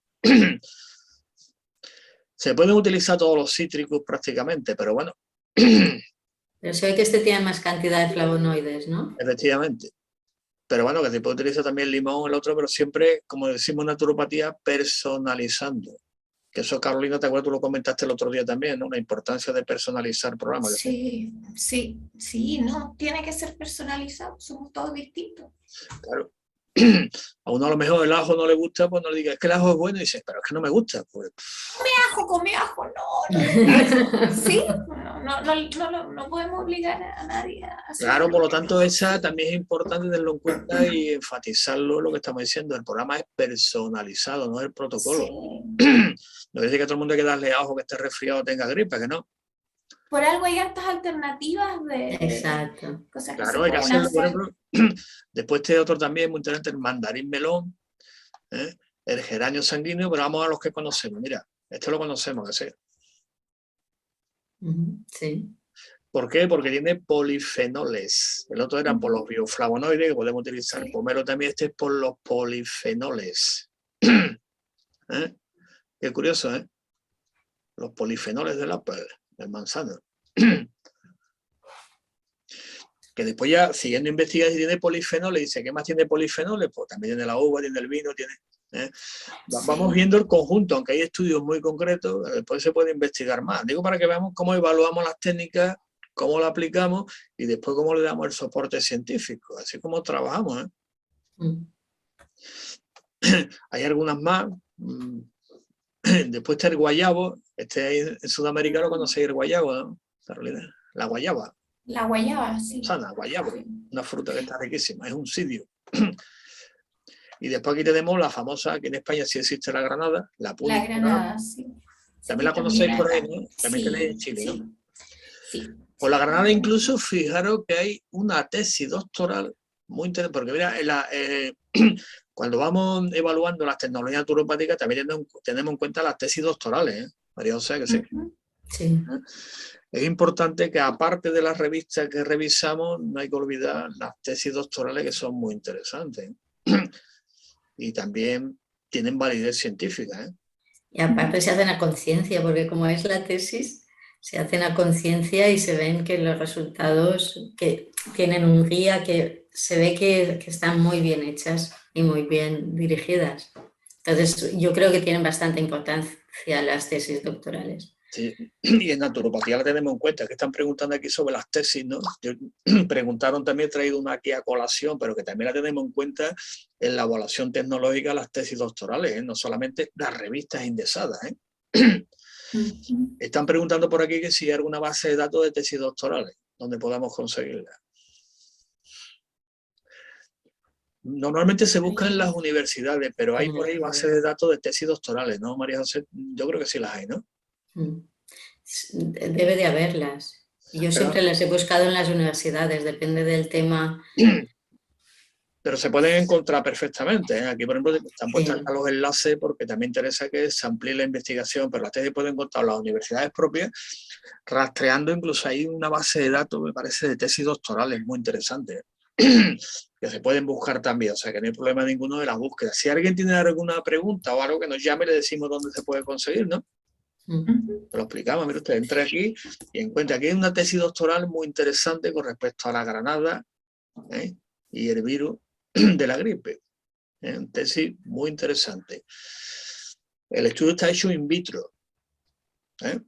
Se pueden utilizar todos los cítricos prácticamente, pero bueno. Pero se ve que este tiene más cantidad de flavonoides, ¿no? Efectivamente. Pero bueno, que se puede utilizar también el limón o el otro, pero siempre, como decimos, naturopatía personalizando. Que eso, Carolina, te acuerdas, tú lo comentaste el otro día también, ¿no? La importancia de personalizar programas. Sí, no, tiene que ser personalizado, somos todos distintos. Claro. A uno a lo mejor el ajo no le gusta, pues no le diga, es que el ajo es bueno, y dices, pero es que no me gusta. Pues... Come ajo, no. Sí, no podemos obligar a nadie a hacer. Claro, por lo tanto, esa también es importante tenerlo en cuenta y enfatizarlo, lo que estamos diciendo. El programa es personalizado, no es el protocolo. Sí. No quiere decir que a todo el mundo hay que darle ajo, que esté resfriado o tenga gripe, que no. Por algo hay hartas alternativas de Exacto. Cosas claro, que hay que hacerlo, por ejemplo. Después este otro también muy interesante, el mandarín melón, el geranio sanguíneo, pero vamos a los que conocemos. Mira, este lo conocemos, que sé. Sí. ¿Por qué? Porque tiene polifenoles. El otro era por los bioflavonoides, que podemos utilizar. El pomelo también, este es por los polifenoles. Qué curioso, ¿eh? Los polifenoles del apple, del manzano. Que después ya, siguiendo investigando, si tiene polifenoles, dice, ¿qué más tiene polifenoles? Pues también tiene la uva, tiene el vino, tiene... ¿eh? Vamos viendo el conjunto, aunque hay estudios muy concretos, después se puede investigar más. Digo para que veamos cómo evaluamos las técnicas, cómo las aplicamos y después cómo le damos el soporte científico, así como trabajamos, ¿eh? Hay algunas más. Después está el guayabo. En Sudamérica lo conocéis, el guayabo, ¿no? La guayaba. La guayaba, sí. Sana, guayabo, una fruta que está riquísima, es un sidio. Y después aquí tenemos la famosa, aquí en España sí existe la granada, la púnica. La granada, sí. También la conocéis por ahí, ¿no? También tenéis en Chile, ¿no? Sí. Por la granada incluso, fijaros que hay una tesis doctoral muy interesante, porque mira, cuando vamos evaluando las tecnologías naturopáticas también tenemos en cuenta las tesis doctorales, ¿eh? María José, que sí. Sí. Es importante que aparte de las revistas que revisamos, no hay que olvidar las tesis doctorales que son muy interesantes. Y también tienen validez científica, ¿eh? Y aparte se hacen a conciencia, porque como es la tesis, se hacen a conciencia y se ven que los resultados que tienen un guía, que se ve que están muy bien hechas y muy bien dirigidas. Entonces yo creo que tienen bastante importancia las tesis doctorales. Sí. Y en naturopatía la tenemos en cuenta, que están preguntando aquí sobre las tesis, ¿no? Preguntaron también, he traído una aquí a colación, pero que también la tenemos en cuenta en la evaluación tecnológica, las tesis doctorales, ¿eh? No solamente las revistas indexadas, ¿eh? Están preguntando por aquí que si hay alguna base de datos de tesis doctorales, donde podamos conseguirla. Normalmente se busca en las universidades, pero hay por ahí bases de datos de tesis doctorales, ¿no, María José? Yo creo que sí las hay, ¿no? Debe de haberlas. Yo siempre las he buscado en las universidades, depende del tema. Pero se pueden encontrar perfectamente, ¿eh? Aquí, por ejemplo, están puestos los enlaces porque también interesa que se amplíe la investigación, pero las tesis pueden encontrar las universidades propias, rastreando incluso hay una base de datos, me parece, de tesis doctorales muy interesante, que se pueden buscar también, o sea que no hay problema ninguno de las búsquedas. Si alguien tiene alguna pregunta o algo, que nos llame y le decimos dónde se puede conseguir, ¿no? Lo explicamos, mire usted, entra aquí y encuentra aquí una tesis doctoral muy interesante con respecto a la granada, ¿eh? Y el virus de la gripe. Tesis muy interesante. El estudio está hecho in vitro, ¿eh?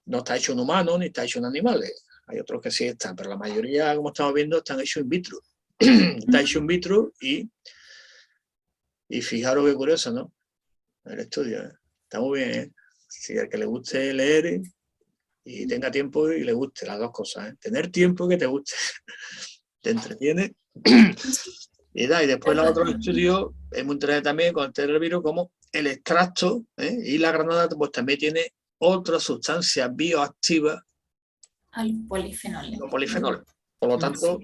No está hecho en humanos ni está hecho en animales. Hay otros que sí están, pero la mayoría, como estamos viendo, están hechos in vitro. Está hecho in vitro y fijaros qué curioso, ¿no? El estudio, ¿eh? Está muy bien, ¿eh? Si al que le guste leer y tenga tiempo y le guste, las dos cosas, ¿eh? Tener tiempo y que te guste. Te entretiene. Y después el otro estudio es muy interesante también con el virus, como el extracto, ¿eh? Y la granada pues también tiene otra sustancia bioactiva. Al polifenoles. Los polifenoles. Por lo tanto,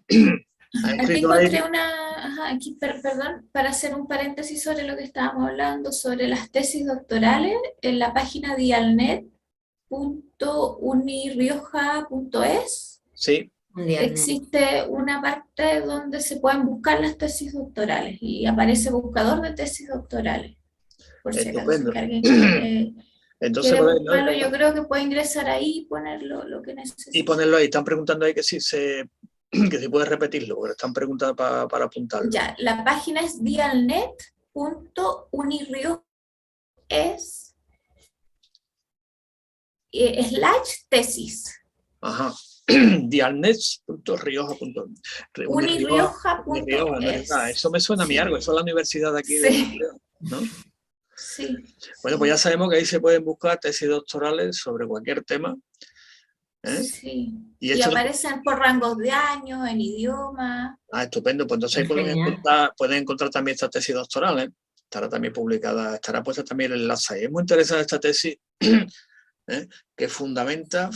aquí encontré aquí, perdón, para hacer un paréntesis sobre lo que estábamos hablando, sobre las tesis doctorales, en la página dialnet.unirioja.es. Sí. Existe una parte donde se pueden buscar las tesis doctorales y aparece buscador de tesis doctorales. Por si acaso que alguien quiere buscarlo, yo creo que puede ingresar ahí y ponerlo lo que necesite. Y ponerlo ahí. Están preguntando ahí que si puede repetirlo, porque están preguntando para apuntarlo. Ya, la página es dialnet.unirioja.es/tesis. Ajá. dialnet.unirioja.es. Eso me suena a mí algo, eso es la universidad de aquí, ¿no? Sí. Bueno, pues ya sabemos que ahí se pueden buscar tesis doctorales sobre cualquier tema, ¿eh? Sí. Y aparecen por rangos de años, en idioma. Estupendo. Pues entonces ahí pueden encontrar también esta tesis doctoral, ¿eh? Estará también publicada, estará puesta también el enlace ahí. Es muy interesante esta tesis, ¿eh? Que fundamenta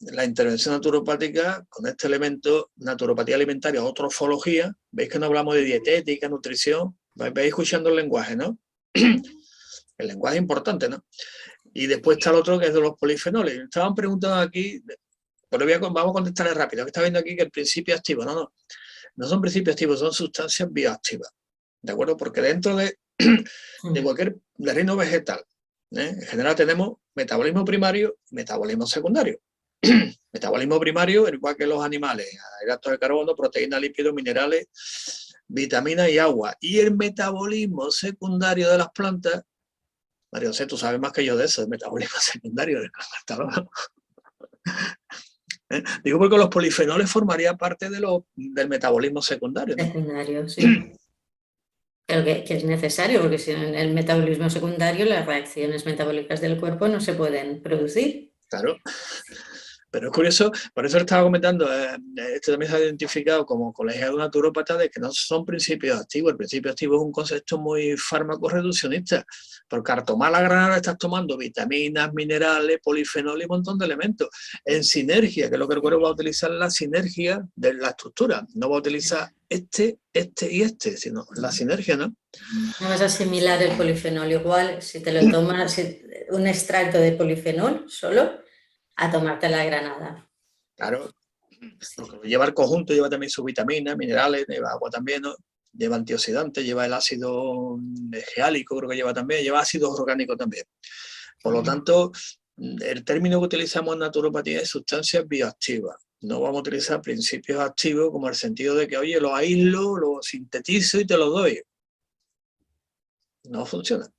la intervención naturopática con este elemento, naturopatía alimentaria o trofología. Veis que no hablamos de dietética, nutrición, vais escuchando el lenguaje, ¿no? El lenguaje es importante, ¿no? Y después está el otro que es de los polifenoles. Estaban preguntando aquí, pero vamos a contestarle rápido, que está viendo aquí que el principio activo, no son principios activos, son sustancias bioactivas, ¿de acuerdo? Porque dentro de cualquier reino vegetal, en general tenemos metabolismo primario y metabolismo secundario. Metabolismo primario, igual que los animales, hidratos de carbono, proteínas, lípidos, minerales, vitaminas y agua. Y el metabolismo secundario de las plantas, María José, tú sabes más que yo de eso, el metabolismo secundario de las plantas, ¿no? Digo porque los polifenoles formarían parte del metabolismo secundario, ¿no? Secundario, sí. Pero que es necesario, porque si en el metabolismo secundario las reacciones metabólicas del cuerpo no se pueden producir. Claro. Pero es curioso, por eso estaba comentando, esto también se ha identificado como colegiado naturópata de que no son principios activos. El principio activo es un concepto muy fármaco-reduccionista, porque al tomar la granada estás tomando vitaminas, minerales, polifenoles y un montón de elementos en sinergia, que es lo que el cuerpo va a utilizar, la sinergia de la estructura. No va a utilizar este y este, sino la sinergia, ¿no? No vas a asimilar el polifenol igual si te lo tomas, un extracto de polifenol solo, a tomarte la granada. Claro, porque lleva el conjunto, lleva también sus vitaminas, minerales, lleva agua también, ¿no? Lleva antioxidantes, lleva el ácido geálico, creo que lleva también, lleva ácido orgánico también. Por lo tanto, el término que utilizamos en naturopatía es sustancias bioactivas. No vamos a utilizar principios activos como el sentido de que, oye, lo aíslo, lo sintetizo y te lo doy. No funciona.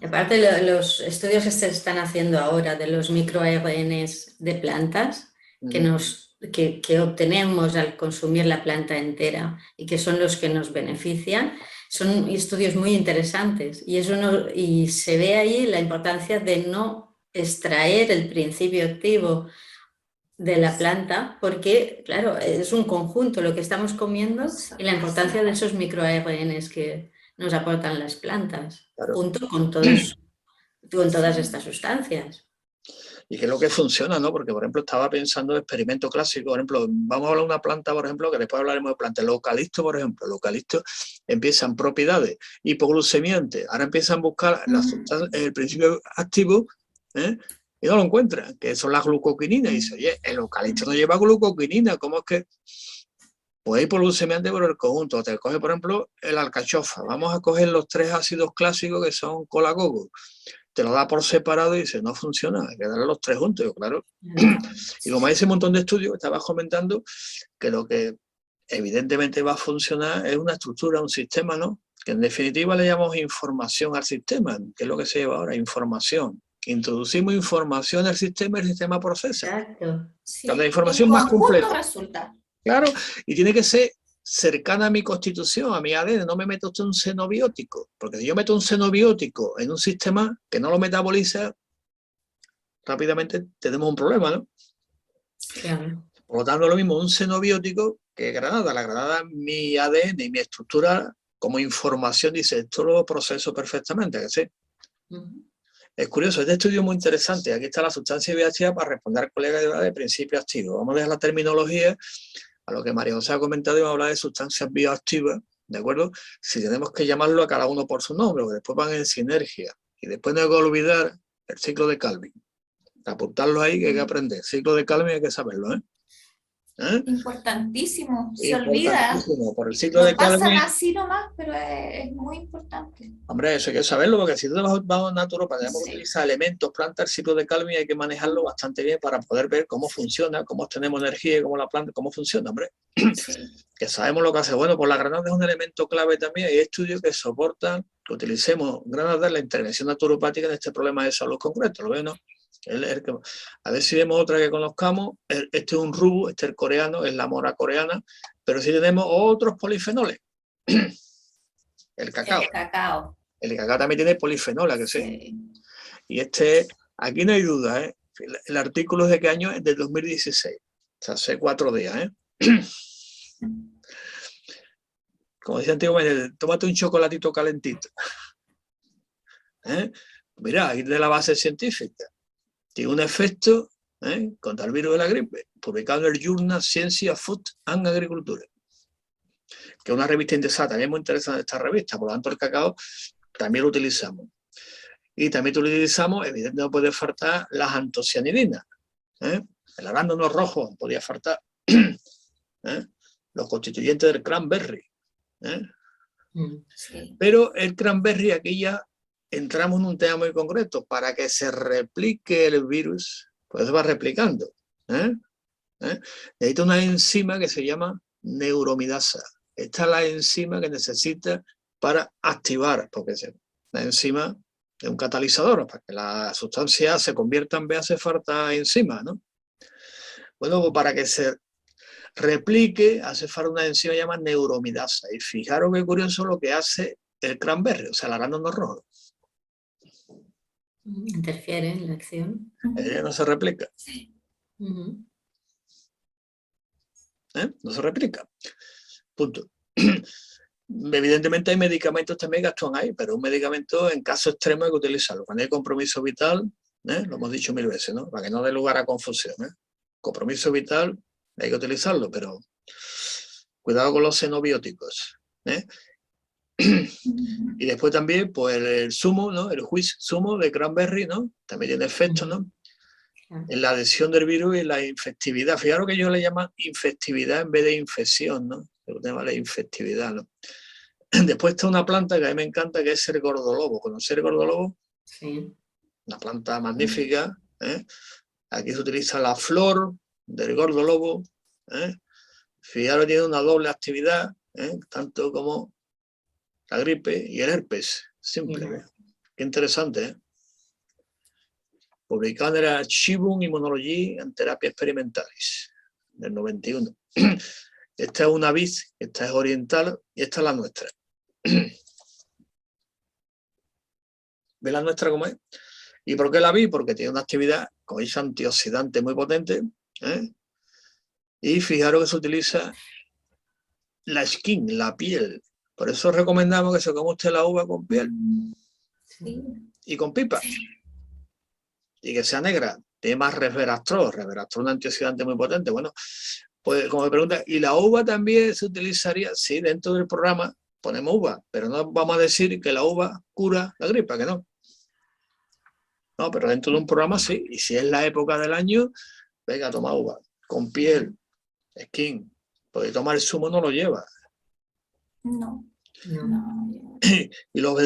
Aparte, los estudios que se están haciendo ahora de los microARNs de plantas que obtenemos al consumir la planta entera y que son los que nos benefician, son estudios muy interesantes y se ve ahí la importancia de no extraer el principio activo de la planta, porque, claro, es un conjunto lo que estamos comiendo y la importancia de esos microARNs que nos aportan las plantas, claro, junto con todas estas sustancias. Y que es lo que funciona, ¿no? Porque, por ejemplo, estaba pensando en experimento clásico, por ejemplo, vamos a hablar de una planta, por ejemplo, que después hablaremos de plantas. El eucalipto, por ejemplo, el eucalipto empiezan propiedades hipoglucemiantes, ahora empiezan a buscar el principio activo, y no lo encuentran, que son las glucoquininas. Y dice, oye, el eucalipto no lleva glucoquinina, ¿cómo es que? Pues hipoglucemiante por el conjunto. Te coge, por ejemplo, el alcachofa. Vamos a coger los 3 ácidos clásicos que son colagogo. Te lo da por separado y dice, no funciona, hay que darle los 3 juntos. Yo, claro. Y como hay ese montón de estudios que estabas comentando, que lo que evidentemente va a funcionar es una estructura, un sistema, ¿no? Que en definitiva le llamamos información al sistema, que es lo que se lleva ahora, información. Introducimos información al sistema y el sistema procesa. Exacto. Sí. La información más completa. Resulta. Claro, y tiene que ser cercana a mi constitución, a mi ADN. No me meto usted un xenobiótico, porque si yo meto un xenobiótico en un sistema que no lo metaboliza, rápidamente tenemos un problema, ¿no? Claro. Por lo tanto, lo mismo un xenobiótico que granada. La granada, mi ADN y mi estructura como información dice, esto lo proceso perfectamente, ¿sí? Es curioso, este estudio es muy interesante. Aquí está la sustancia bioactiva para responder al colega de principio activo. Vamos a dejar la terminología a lo que María José ha comentado y vamos a hablar de sustancias bioactivas, ¿de acuerdo? Si tenemos que llamarlo a cada uno por su nombre, porque después van en sinergia. Y después no hay que olvidar el ciclo de Calvin. Apuntarlo ahí que hay que aprender. El ciclo de Calvin hay que saberlo, ¿eh? Importantísimo, se olvida. Por el ciclo de Calvin. Pasan así nomás, pero es muy importante. Hombre, eso hay que saberlo, porque si tú vamos a naturópata, tenemos que utilizar elementos, plantas, el ciclo de Calvin, hay que manejarlo bastante bien para poder ver cómo funciona, cómo tenemos energía y cómo la planta, cómo funciona, hombre. Que sabemos lo que hace. Bueno, pues la granada es un elemento clave también. Hay estudios que soportan que utilicemos granada en la intervención naturopática en este problema de salud concreto, ¿lo ven, no? A ver si vemos otra que conozcamos. Este es un rubu, este es el coreano, es la mora coreana, pero si tenemos otros polifenoles. El cacao. El cacao también tiene polifenola, que sí. Y aquí no hay duda, ¿eh? El artículo es de qué año es del 2016. O sea, hace 4 días, ¿eh? Como decía antiguamente, tómate un chocolatito calentito. Mira, ahí de la base científica. Tiene un efecto contra el virus de la gripe, publicado en el Journal Science of Food and Agriculture, que es una revista interesante. También es muy interesante esta revista, por lo tanto el cacao también lo utilizamos. Y también lo utilizamos, evidentemente no puede faltar las antocianidinas. El arándano rojo podía faltar. Los constituyentes del cranberry. Pero el cranberry, aquí ya entramos en un tema muy concreto. Para que se replique el virus, pues se va replicando. Necesita una enzima que se llama neuromidasa. Esta es la enzima que necesita para activar, porque la enzima es un catalizador, para que la sustancia A se convierta en B hace falta enzima, ¿no? Bueno, pues para que se replique hace falta una enzima que se llama neuromidasa. Y fijaros qué curioso lo que hace el cranberry, o sea, el arándano rojo. Interfiere en la acción. Ella no se replica. Sí. No se replica. Punto. Evidentemente hay medicamentos también que actúan ahí, pero un medicamento en caso extremo hay que utilizarlo. Cuando hay compromiso vital, lo hemos dicho 1000 veces, ¿no? Para que no dé lugar a confusión. Compromiso vital hay que utilizarlo, pero cuidado con los xenobióticos. Y después también, pues el zumo, ¿no? El juice zumo de cranberry, ¿no? También tiene efecto, ¿no? En la adhesión del virus y la infectividad. Fijaros que ellos le llaman infectividad en vez de infección, ¿no? El tema de la infectividad, ¿no? Después está una planta que a mí me encanta, que es el gordolobo. ¿Conocer el gordolobo? Sí. Una planta magnífica. Aquí se utiliza la flor del gordolobo. Fijaros, tiene una doble actividad, tanto como la gripe y el herpes. Simple. Qué interesante, Publicado en el Archivum Immunology and Therapy Experimentalis, del 91. Esta es una vid, esta es oriental y esta es la nuestra. ¿Ve la nuestra cómo es? ¿Y por qué la vid? Porque tiene una actividad, como dice, antioxidante muy potente. Y fijaros que se utiliza la skin, la piel. Por eso recomendamos que se coma usted la uva con piel. Sí. Y con pipa. Y que sea negra. Tiene más resveratrol. Resveratrol es un antioxidante muy potente. Bueno, pues como me pregunta, ¿y la uva también se utilizaría? Sí, dentro del programa ponemos uva, pero no vamos a decir que la uva cura la gripe, que no. No, pero dentro de un programa sí. Y si es la época del año, venga, toma uva. Con piel, skin. Porque tomar el zumo no lo lleva. No. Y los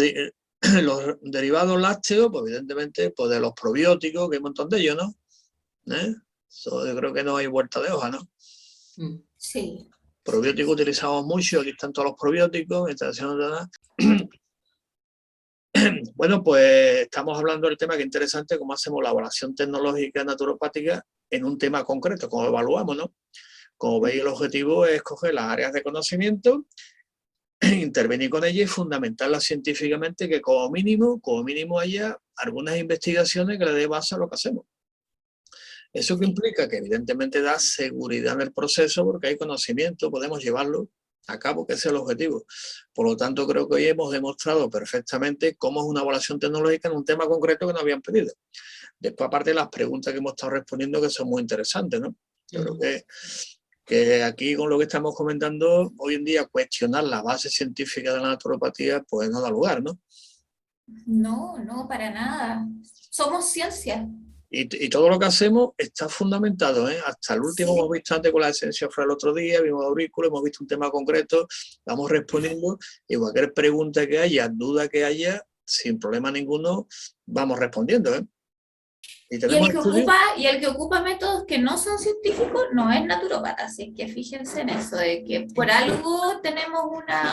derivados lácteos, pues evidentemente, pues de los probióticos, que hay un montón de ellos, ¿no? Eso yo creo que no hay vuelta de hoja, ¿no? Sí. Probióticos utilizamos mucho, aquí están todos los probióticos, Bueno, pues estamos hablando del tema que es interesante, cómo hacemos la evaluación tecnológica naturopática en un tema concreto, cómo evaluamos, ¿no? Como veis, el objetivo es coger las áreas de conocimiento, intervenir con ellas y fundamentarlas científicamente, que como mínimo haya algunas investigaciones que le dé base a lo que hacemos. ¿Eso que implica? Que evidentemente da seguridad en el proceso porque hay conocimiento, podemos llevarlo a cabo, que ese es el objetivo. Por lo tanto, creo que hoy hemos demostrado perfectamente cómo es una evaluación tecnológica en un tema concreto que nos habían pedido. Después, aparte de las preguntas que hemos estado respondiendo, que son muy interesantes, ¿no? Yo creo que aquí, con lo que estamos comentando, hoy en día cuestionar la base científica de la naturopatía, pues no da lugar, ¿no? No, para nada. Somos ciencia. Y todo lo que hacemos está fundamentado, hasta el último. Hemos visto antes con la esencia fue el otro día, vimos aurículos, hemos visto un tema concreto, vamos respondiendo, y cualquier pregunta que haya, duda que haya, sin problema ninguno, vamos respondiendo, Y el que ocupa métodos que no son científicos no es naturópata, así que fíjense en eso, de que por algo tenemos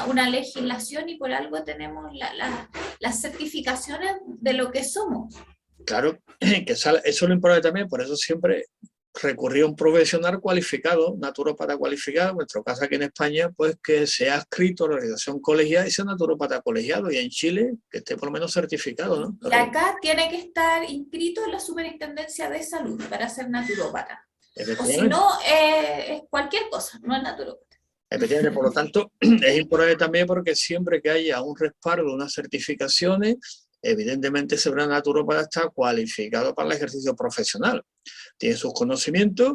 una legislación y por algo tenemos las certificaciones de lo que somos. Claro, que eso es lo importante también, por eso siempre recurrir a un profesional cualificado, naturópata cualificado, en nuestro caso aquí en España, pues que sea adscrito a la organización colegiada y sea naturópata colegiado, y en Chile que esté por lo menos certificado, ¿no? Y acá tiene que estar inscrito en la Superintendencia de Salud para ser naturópata. O si no, es cualquier cosa, no es naturópata. Efectivamente, por lo tanto, es importante también porque siempre que haya un respaldo, unas certificaciones, evidentemente ese gran naturópata está cualificado para el ejercicio profesional. Tiene sus conocimientos.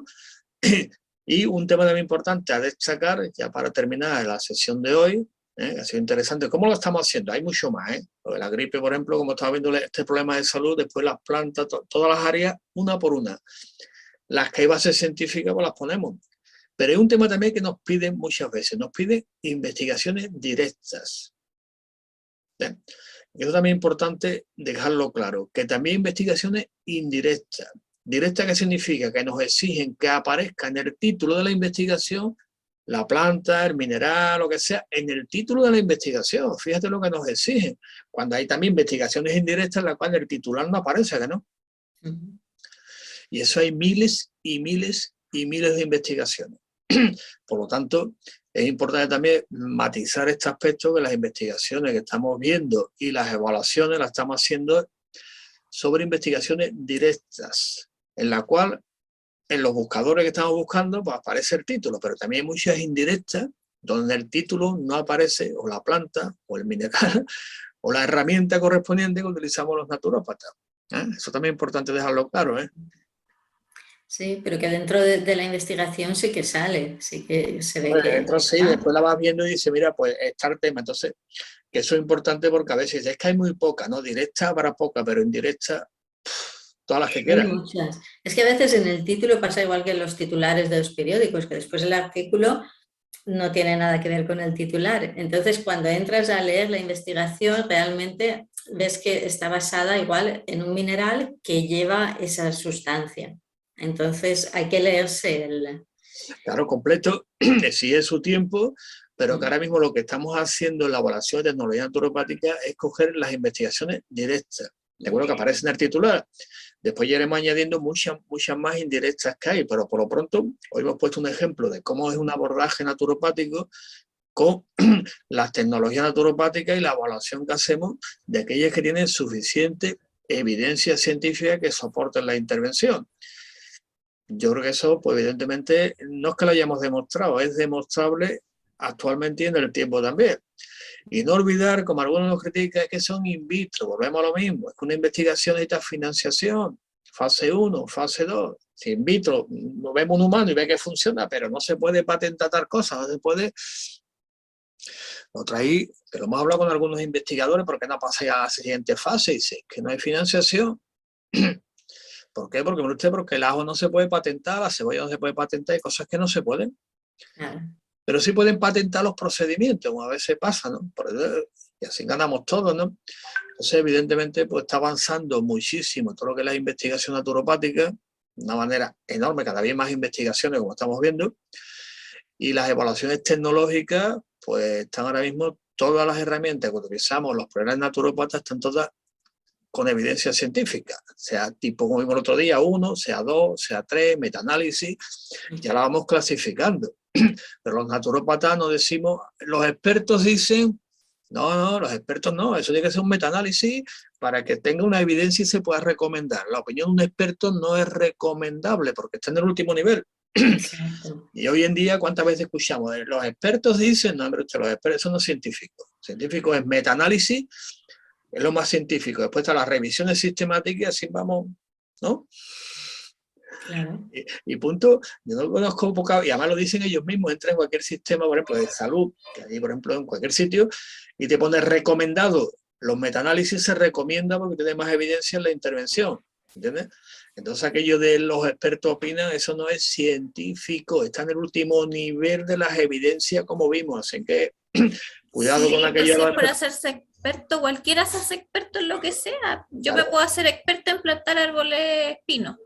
Y un tema también importante a destacar, ya para terminar la sesión de hoy, ha sido interesante. ¿Cómo lo estamos haciendo? Hay mucho más, Lo de la gripe, por ejemplo, como estaba viendo este problema de salud, después las plantas, todas las áreas, una por una. Las que hay bases científicas, pues las ponemos. Pero hay un tema también que nos piden muchas veces, nos piden investigaciones directas. ¿Bien? Eso también es importante dejarlo claro, que también investigaciones indirectas. Directa, ¿qué significa? Que nos exigen que aparezca en el título de la investigación la planta, el mineral, lo que sea, en el título de la investigación. Fíjate lo que nos exigen. Cuando hay también investigaciones indirectas en las cuales el titular no aparece, ¿que no? Y eso hay miles y miles y miles de investigaciones. Por lo tanto, es importante también matizar este aspecto, que las investigaciones que estamos viendo y las evaluaciones las estamos haciendo sobre investigaciones directas, en la cual en los buscadores que estamos buscando pues aparece el título, pero también hay muchas indirectas donde el título no aparece, o la planta, o el mineral, o la herramienta correspondiente que utilizamos los naturópatas. Eso también es importante dejarlo claro, ¿eh? Sí, pero que dentro de la investigación sí que sale, sí que se ve que... Dentro sí, después la vas viendo y dice, mira, pues está el tema. Entonces, que eso es importante porque a veces es que hay muy poca, ¿no? Directa habrá poca, pero indirecta, todas las que quieran. Hay muchas. Es que a veces en el título pasa igual que en los titulares de los periódicos, que después el artículo no tiene nada que ver con el titular. Entonces, cuando entras a leer la investigación, realmente ves que está basada igual en un mineral que lleva esa sustancia. Entonces, hay que leerse el... Claro, completo, exige su tiempo, pero que ahora mismo lo que estamos haciendo en la evaluación de tecnología naturopática es coger las investigaciones directas, de acuerdo, que aparecen en el titular. Después ya iremos añadiendo muchas más indirectas que hay, pero por lo pronto hoy hemos puesto un ejemplo de cómo es un abordaje naturopático con las tecnologías naturopáticas y la evaluación que hacemos de aquellas que tienen suficiente evidencia científica que soporten la intervención. Yo creo que eso, pues evidentemente, no es que lo hayamos demostrado, es demostrable actualmente y en el tiempo también. Y no olvidar, como algunos nos critican, es que son in vitro, volvemos a lo mismo, es que una investigación necesita financiación, fase 1, fase 2, si in vitro no vemos un humano y ve que funciona, pero no se puede patentar tal cosa, no se puede... Otra ahí, que lo hemos hablado con algunos investigadores, ¿por qué no pasa ya a la siguiente fase? Y dice, que no hay financiación. ¿Por qué? Porque el ajo no se puede patentar, la cebolla no se puede patentar, hay cosas que no se pueden. Pero sí pueden patentar los procedimientos, como a veces pasa, ¿no? Y así ganamos todos, ¿no? Entonces, evidentemente, pues está avanzando muchísimo todo lo que es la investigación naturopática, de una manera enorme, cada vez más investigaciones, como estamos viendo, y las evaluaciones tecnológicas, pues están ahora mismo, todas las herramientas que utilizamos, los programas naturópatas, están todas con evidencia científica, sea tipo, como vimos el otro día, 1, sea 2, sea 3, metaanálisis, ya la vamos clasificando. Pero los naturópatas nos decimos, los expertos dicen, no, los expertos no, eso tiene que ser un metaanálisis para que tenga una evidencia y se pueda recomendar. La opinión de un experto no es recomendable porque está en el último nivel. Exacto. Y hoy en día, ¿cuántas veces escuchamos? Los expertos dicen, no, hombre, los expertos, eso no es científico. Científico es metaanálisis, es lo más científico. Después están las revisiones sistemáticas y así vamos, ¿no? Claro. Y punto, yo no conozco poca, y además lo dicen ellos mismos, entra en cualquier sistema, por ejemplo, de salud, que hay, por ejemplo, en cualquier sitio, y te pone recomendado. Los metaanálisis se recomienda porque tiene más evidencia en la intervención, ¿entiendes? Entonces aquello de los expertos opinan, eso no es científico, está en el último nivel de las evidencias como vimos, así que cuidado con aquello. Sí, por hacerse experto, cualquiera se hace experto en lo que sea. Yo me puedo hacer experta en plantar árboles pinos.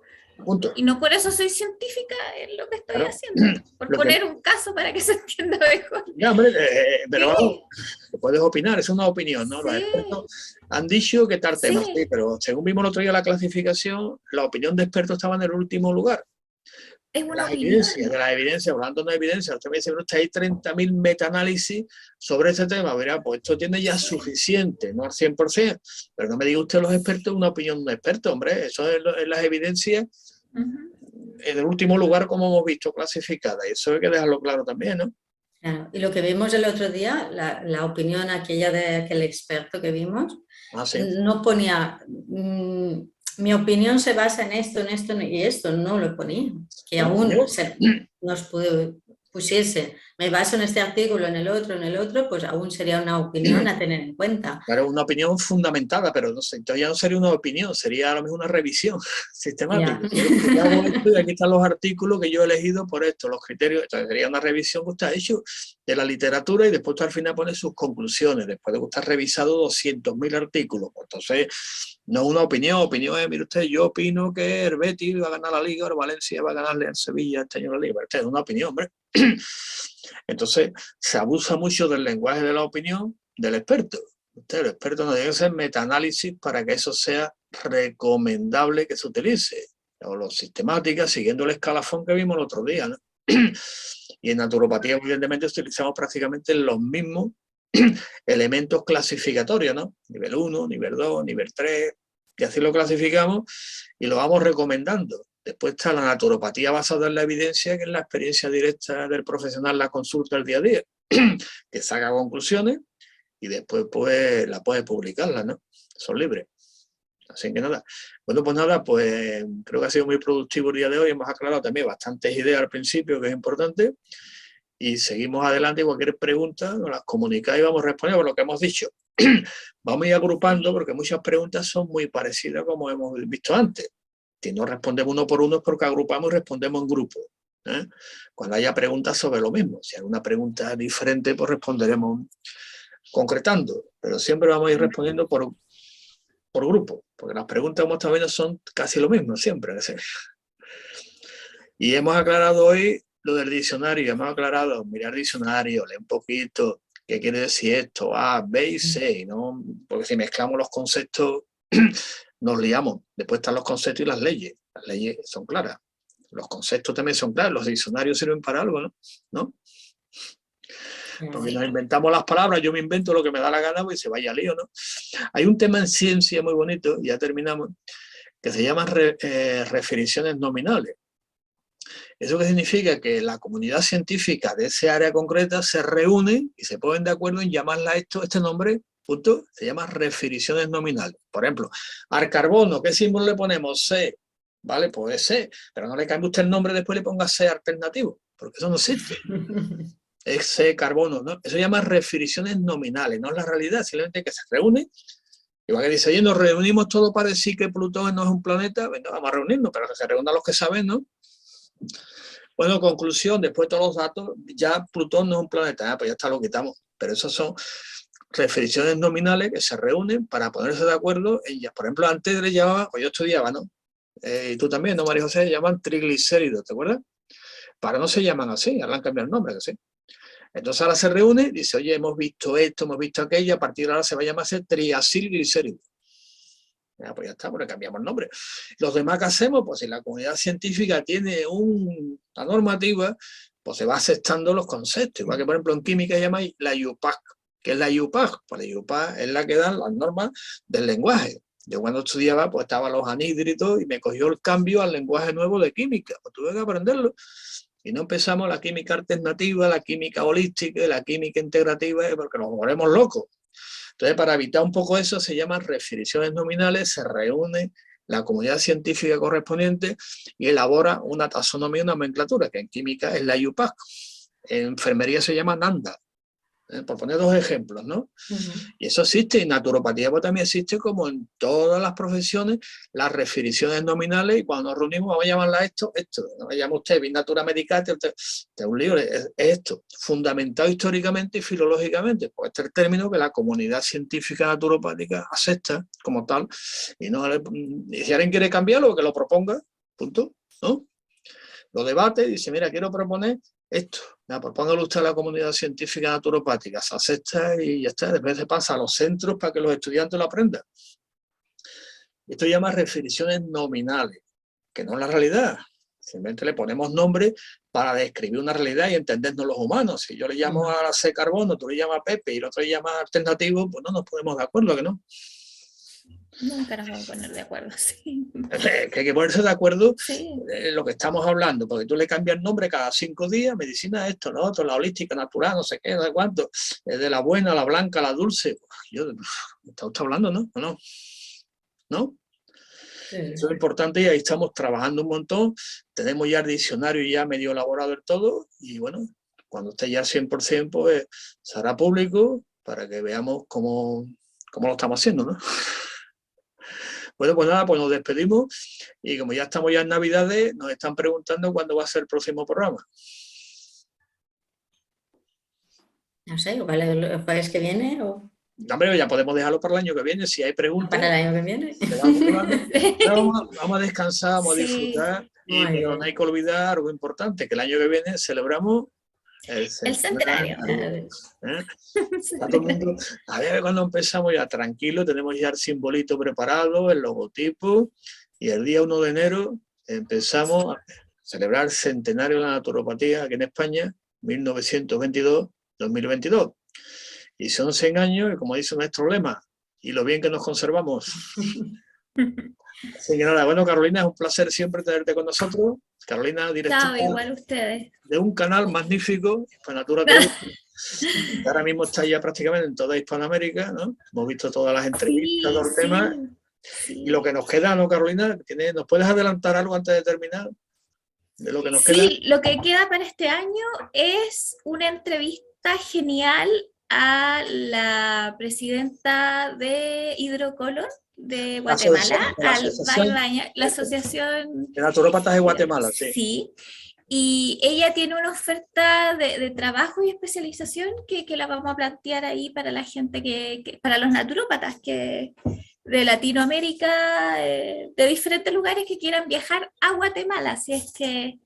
Punto. Y no por eso soy científica en lo que estoy haciendo. Por poner un caso para que se entienda mejor. Ya, hombre, pero puedes opinar, es una opinión, ¿no? Los expertos han dicho que tal tema, sí, pero según vimos el otro día la clasificación, la opinión de expertos estaba en el último lugar. Es una opinión. De las evidencias, hablando de evidencia, usted me dice, pero hay 30.000 metaanálisis sobre este tema. Mira, pues esto tiene ya suficiente, no al 100%, pero no me diga usted los expertos, una opinión de un experto, hombre, eso es las evidencias en el último lugar, como hemos visto, clasificadas, y eso hay que dejarlo claro también, ¿no? Claro. Y lo que vimos el otro día, la opinión aquella de aquel experto que vimos, sí, no ponía... mi opinión se basa en esto y esto, no lo ponía, que aún nos pudo pusiese, me baso en este artículo, en el otro, pues aún sería una opinión a tener en cuenta. Claro, una opinión fundamentada, pero no sé, entonces ya no sería una opinión, sería a lo mejor una revisión sistemática. Yo hago esto y aquí están los artículos que yo he elegido por esto, los criterios. Entonces sería una revisión que usted ha hecho de la literatura y después usted al final pone sus conclusiones, después de que usted ha revisado 200.000 artículos. Pues entonces, no una opinión es, mire usted, yo opino que el Betis va a ganar la Liga, o el Valencia va a ganarle al Sevilla este año la Liga. Esta es una opinión, hombre. Entonces, se abusa mucho del lenguaje de la opinión del experto. El experto no tiene que hacer metaanálisis para que eso sea recomendable que se utilice. O los sistemáticas, siguiendo el escalafón que vimos el otro día, ¿no? Y en naturopatía, evidentemente, utilizamos prácticamente los mismos elementos clasificatorios, ¿no? Nivel 1, nivel 2, nivel 3, y así lo clasificamos y lo vamos recomendando. Después está la naturopatía basada en la evidencia, que es la experiencia directa del profesional, la consulta del día a día, que saca conclusiones y después pues la puede publicarla, ¿no? Son libres. Así que nada. Bueno, pues nada, pues creo que ha sido muy productivo el día de hoy. Hemos aclarado también bastantes ideas al principio, que es importante. Y seguimos adelante. Cualquier pregunta nos las comunicáis y vamos a responder por lo que hemos dicho. Vamos a ir agrupando porque muchas preguntas son muy parecidas como hemos visto antes. Si no respondemos uno por uno es porque agrupamos y respondemos en grupo, ¿eh? Cuando haya preguntas sobre lo mismo. Si hay una pregunta diferente, pues responderemos concretando. Pero siempre vamos a ir respondiendo por grupo, porque las preguntas como estamos viendo son casi lo mismo, siempre. Y hemos aclarado hoy lo del diccionario, hemos aclarado, mirar diccionario, leer un poquito, qué quiere decir esto, A, B y C, ¿no? Porque si mezclamos los conceptos nos liamos. Después están los conceptos y las leyes son claras. Los conceptos también son claros, los diccionarios sirven para algo, ¿no? Porque nos inventamos las palabras, yo me invento lo que me da la gana, pues se vaya lío, ¿no? Hay un tema en ciencia muy bonito, ya terminamos, que se llama refericiones nominales. ¿Eso qué significa? Que la comunidad científica de ese área concreta se reúne y se ponen de acuerdo en llamarla este nombre, punto, se llama refericiones nominales. Por ejemplo, al carbono, ¿qué símbolo le ponemos? C, ¿vale? Pues es C, pero no le cambie usted el nombre, después le ponga C alternativo, porque eso no existe. Es C, carbono, ¿no? Eso se llama refericiones nominales, no es la realidad, simplemente que se reúnen. Igual que dice, oye, nos reunimos todos para decir que Plutón no es un planeta, venga, vamos a reunirnos, pero que se reúnan los que saben, ¿no? Bueno, conclusión, después de todos los datos, ya Plutón no es un planeta, pues ya está, lo quitamos. Pero esas son refericiones nominales que se reúnen para ponerse de acuerdo. Ellas, por ejemplo, antes le llamaban, o yo estudiaba, ¿no? Y tú también, ¿no, María José? Llaman triglicéridos, ¿te acuerdas? Para no se llaman así, ahora han cambiado el nombre, ¿sí? Entonces ahora se reúne y dice, oye, hemos visto esto, hemos visto aquello, a partir de ahora se va a llamar triacilglicéridos. Ya, pues ya está, pues le cambiamos el nombre. Los demás que hacemos, pues si la comunidad científica tiene una normativa, pues se va aceptando los conceptos. Igual que, por ejemplo, en química se llama la IUPAC. ¿Qué es la IUPAC? Pues la IUPAC es la que da las normas del lenguaje. Yo cuando estudiaba, pues estaban los anhídridos y me cogió el cambio al lenguaje nuevo de química. Pues tuve que aprenderlo. Y no empezamos la química alternativa, la química holística, la química integrativa, porque nos volvemos locos. Entonces, para evitar un poco eso, se llaman refericiones nominales, se reúne la comunidad científica correspondiente y elabora una taxonomía y una nomenclatura, que en química es la IUPAC. En enfermería se llama NANDA, por poner dos ejemplos, ¿no? Y eso existe, y en naturopatía pues, también existe, como en todas las profesiones, las refericiones nominales, y cuando nos reunimos vamos a llamarla esto, no me llama usted Natura Medicate, usted es un libro, es esto, fundamentado históricamente y filológicamente, pues este es el término que la comunidad científica naturopática acepta como tal, y no y si alguien quiere cambiarlo, que lo proponga, punto, ¿no? Lo debate y dice, mira, quiero proponer esto. Pues póngalo usted a la comunidad científica naturopática, se acepta y ya está. Después se pasa a los centros para que los estudiantes lo aprendan. Esto se llama refericiones nominales, que no es la realidad. Simplemente le ponemos nombre para describir una realidad y entendernos los humanos. Si yo le llamo a la C carbono, tú le llamas a Pepe y el otro le llama alternativo, pues no nos ponemos de acuerdo, ¿que no? Nunca nos vamos a poner de acuerdo, sí. Que hay que ponerse de acuerdo sí. En lo que estamos hablando, porque tú le cambias el nombre cada 5 días, medicina esto, lo otro, la holística, natural, no sé qué, no sé cuánto, de la buena, la blanca, la dulce. ¿Está usted hablando, no? ¿O no? ¿No? Sí. Eso es importante y ahí estamos trabajando un montón. Tenemos ya el diccionario ya medio elaborado del todo y bueno, cuando esté ya al 100%, pues se hará público para que veamos cómo lo estamos haciendo, ¿no? Bueno, pues nada, pues nos despedimos y como ya estamos ya en Navidades, nos están preguntando cuándo va a ser el próximo programa. No sé, igual el jueves que viene o... Hombre, ya podemos dejarlo para el año que viene, si hay preguntas. ¿Para el año que viene? Vamos a descansar, vamos a disfrutar, pero no hay que olvidar algo importante, que el año que viene celebramos el centenario. Está todo el mundo, a ver cuando empezamos ya tranquilo, tenemos ya el simbolito preparado, el logotipo, y el día 1 de enero empezamos a celebrar el centenario de la naturopatía aquí en España, 1922-2022. Y son 100 años, y como dice nuestro lema, y lo bien que nos conservamos. Así que nada, bueno, Carolina, es un placer siempre tenerte con nosotros. Carolina, directora igual ustedes. de un canal magnífico, Hispanatura TV, que ahora mismo está ya prácticamente en toda Hispanoamérica, ¿no? Hemos visto todas las entrevistas, todo el tema. Sí. Y lo que nos queda, ¿no, Carolina? ¿Nos puedes adelantar algo antes de terminar? De lo que nos queda. Sí, lo que queda para este año es una entrevista genial a la presidenta de Hidrocolor de Guatemala, la Asociación de Naturópatas de Guatemala, sí. Sí, y ella tiene una oferta de trabajo y especialización que la vamos a plantear ahí para la gente para los naturópatas de Latinoamérica, de diferentes lugares que quieran viajar a Guatemala, así es que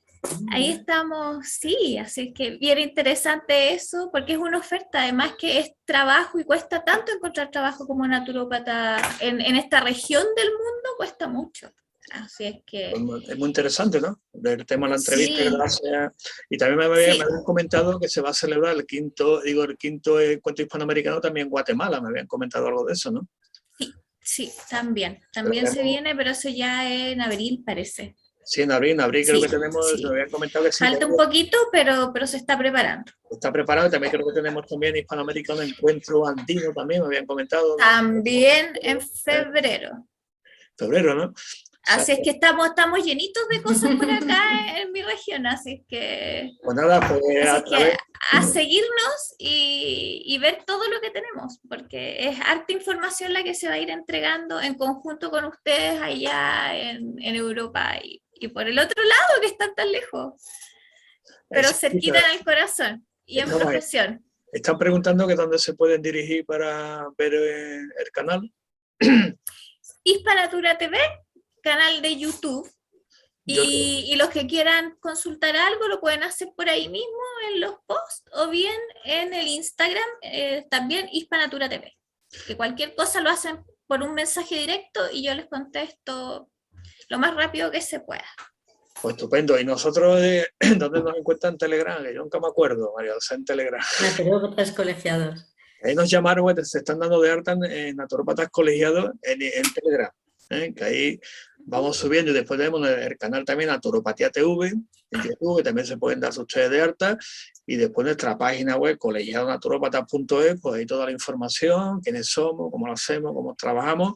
ahí estamos, sí, así es que bien interesante eso, porque es una oferta, además que es trabajo y cuesta tanto encontrar trabajo como naturópata en esta región del mundo, cuesta mucho. Así es que... Es muy interesante, ¿no? El tema de la entrevista. Sí. Gracias. Y también me habían comentado que se va a celebrar el quinto encuentro hispanoamericano también en Guatemala, me habían comentado algo de eso, ¿no? Sí, también se viene, pero eso ya en abril parece. Sí, en abril creo que tenemos, me habían comentado que sí. Falta un poquito, pero se está preparando. Está preparado, también creo que tenemos también Hispanoamericano Encuentro Andino también, me habían comentado. También en febrero. Febrero, ¿no? Así es que estamos llenitos de cosas por acá en mi región, así es que... Pues nada, a seguirnos y ver todo lo que tenemos, porque es harta información la que se va a ir entregando en conjunto con ustedes allá en Europa y por el otro lado que están tan lejos, pero cerquita en el corazón y en profesión. Están preguntando que dónde se pueden dirigir para ver el canal. Hispanatura TV, canal de YouTube, y los que quieran consultar algo lo pueden hacer por ahí mismo en los posts o bien en el Instagram, también Hispanatura TV, que cualquier cosa lo hacen por un mensaje directo y yo les contesto lo más rápido que se pueda. Pues estupendo. ¿Y nosotros dónde nos encuentran en Telegram? Que yo nunca me acuerdo, María, en Telegram. Naturópatas colegiados. Ahí nos llamaron, se están dando de alta en naturópatas colegiados en Telegram, que ahí vamos subiendo y después tenemos el canal también Naturopatía TV en YouTube, que también se pueden dar ustedes de alta, y después nuestra página web colegiadonaturópatas.es, pues ahí toda la información, quiénes somos, cómo lo hacemos, cómo trabajamos.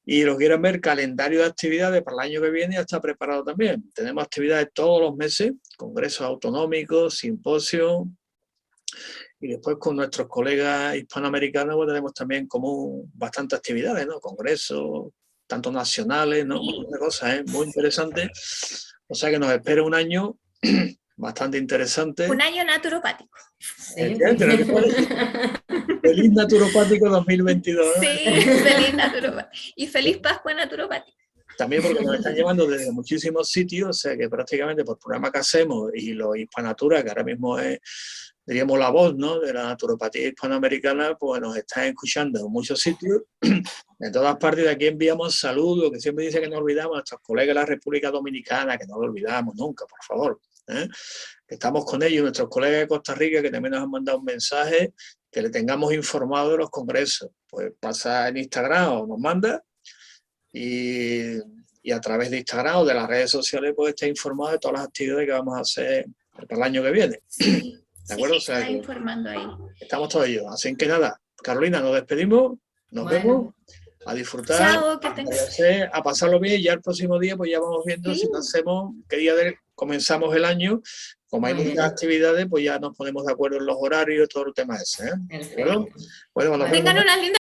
Y los quieren ver, calendario de actividades para el año que viene ya está preparado también. Tenemos actividades todos los meses, congresos autonómicos, simposios, y después con nuestros colegas hispanoamericanos pues tenemos también como bastantes actividades, ¿no? Congresos, tanto nacionales, ¿no? Un montón de cosas, muy interesante. O sea que nos espera un año bastante interesante. Un año naturopático. Sí. Feliz Naturopático 2022. ¿no? Sí, feliz naturopático. Y feliz Pascua Naturopática. También porque nos están llevando desde muchísimos sitios, o sea que prácticamente por el programa que hacemos y los Hispanatura, que ahora mismo es, diríamos, la voz, ¿no?, de la naturopatía hispanoamericana, pues nos están escuchando en muchos sitios, en todas partes. De aquí enviamos saludos, que siempre dice que no olvidamos a nuestros colegas de la República Dominicana, que no lo olvidamos nunca, por favor. Que estamos con ellos, nuestros colegas de Costa Rica, que también nos han mandado un mensaje, que le tengamos informado de los congresos. Pues pasa en Instagram o nos manda, y a través de Instagram o de las redes sociales pues está informado de todas las actividades que vamos a hacer para el año que viene. Sí, ¿De acuerdo? Sí, está informando ahí. Estamos todos ellos. Así que nada, Carolina, nos despedimos, nos vemos. A disfrutar, Chao, a pasarlo bien, y ya el próximo día pues ya vamos viendo si hacemos, qué día comenzamos el año. Como hay muchas actividades, pues ya nos ponemos de acuerdo en los horarios, todo el tema ese. ¿De acuerdo? Bueno, tengan una linda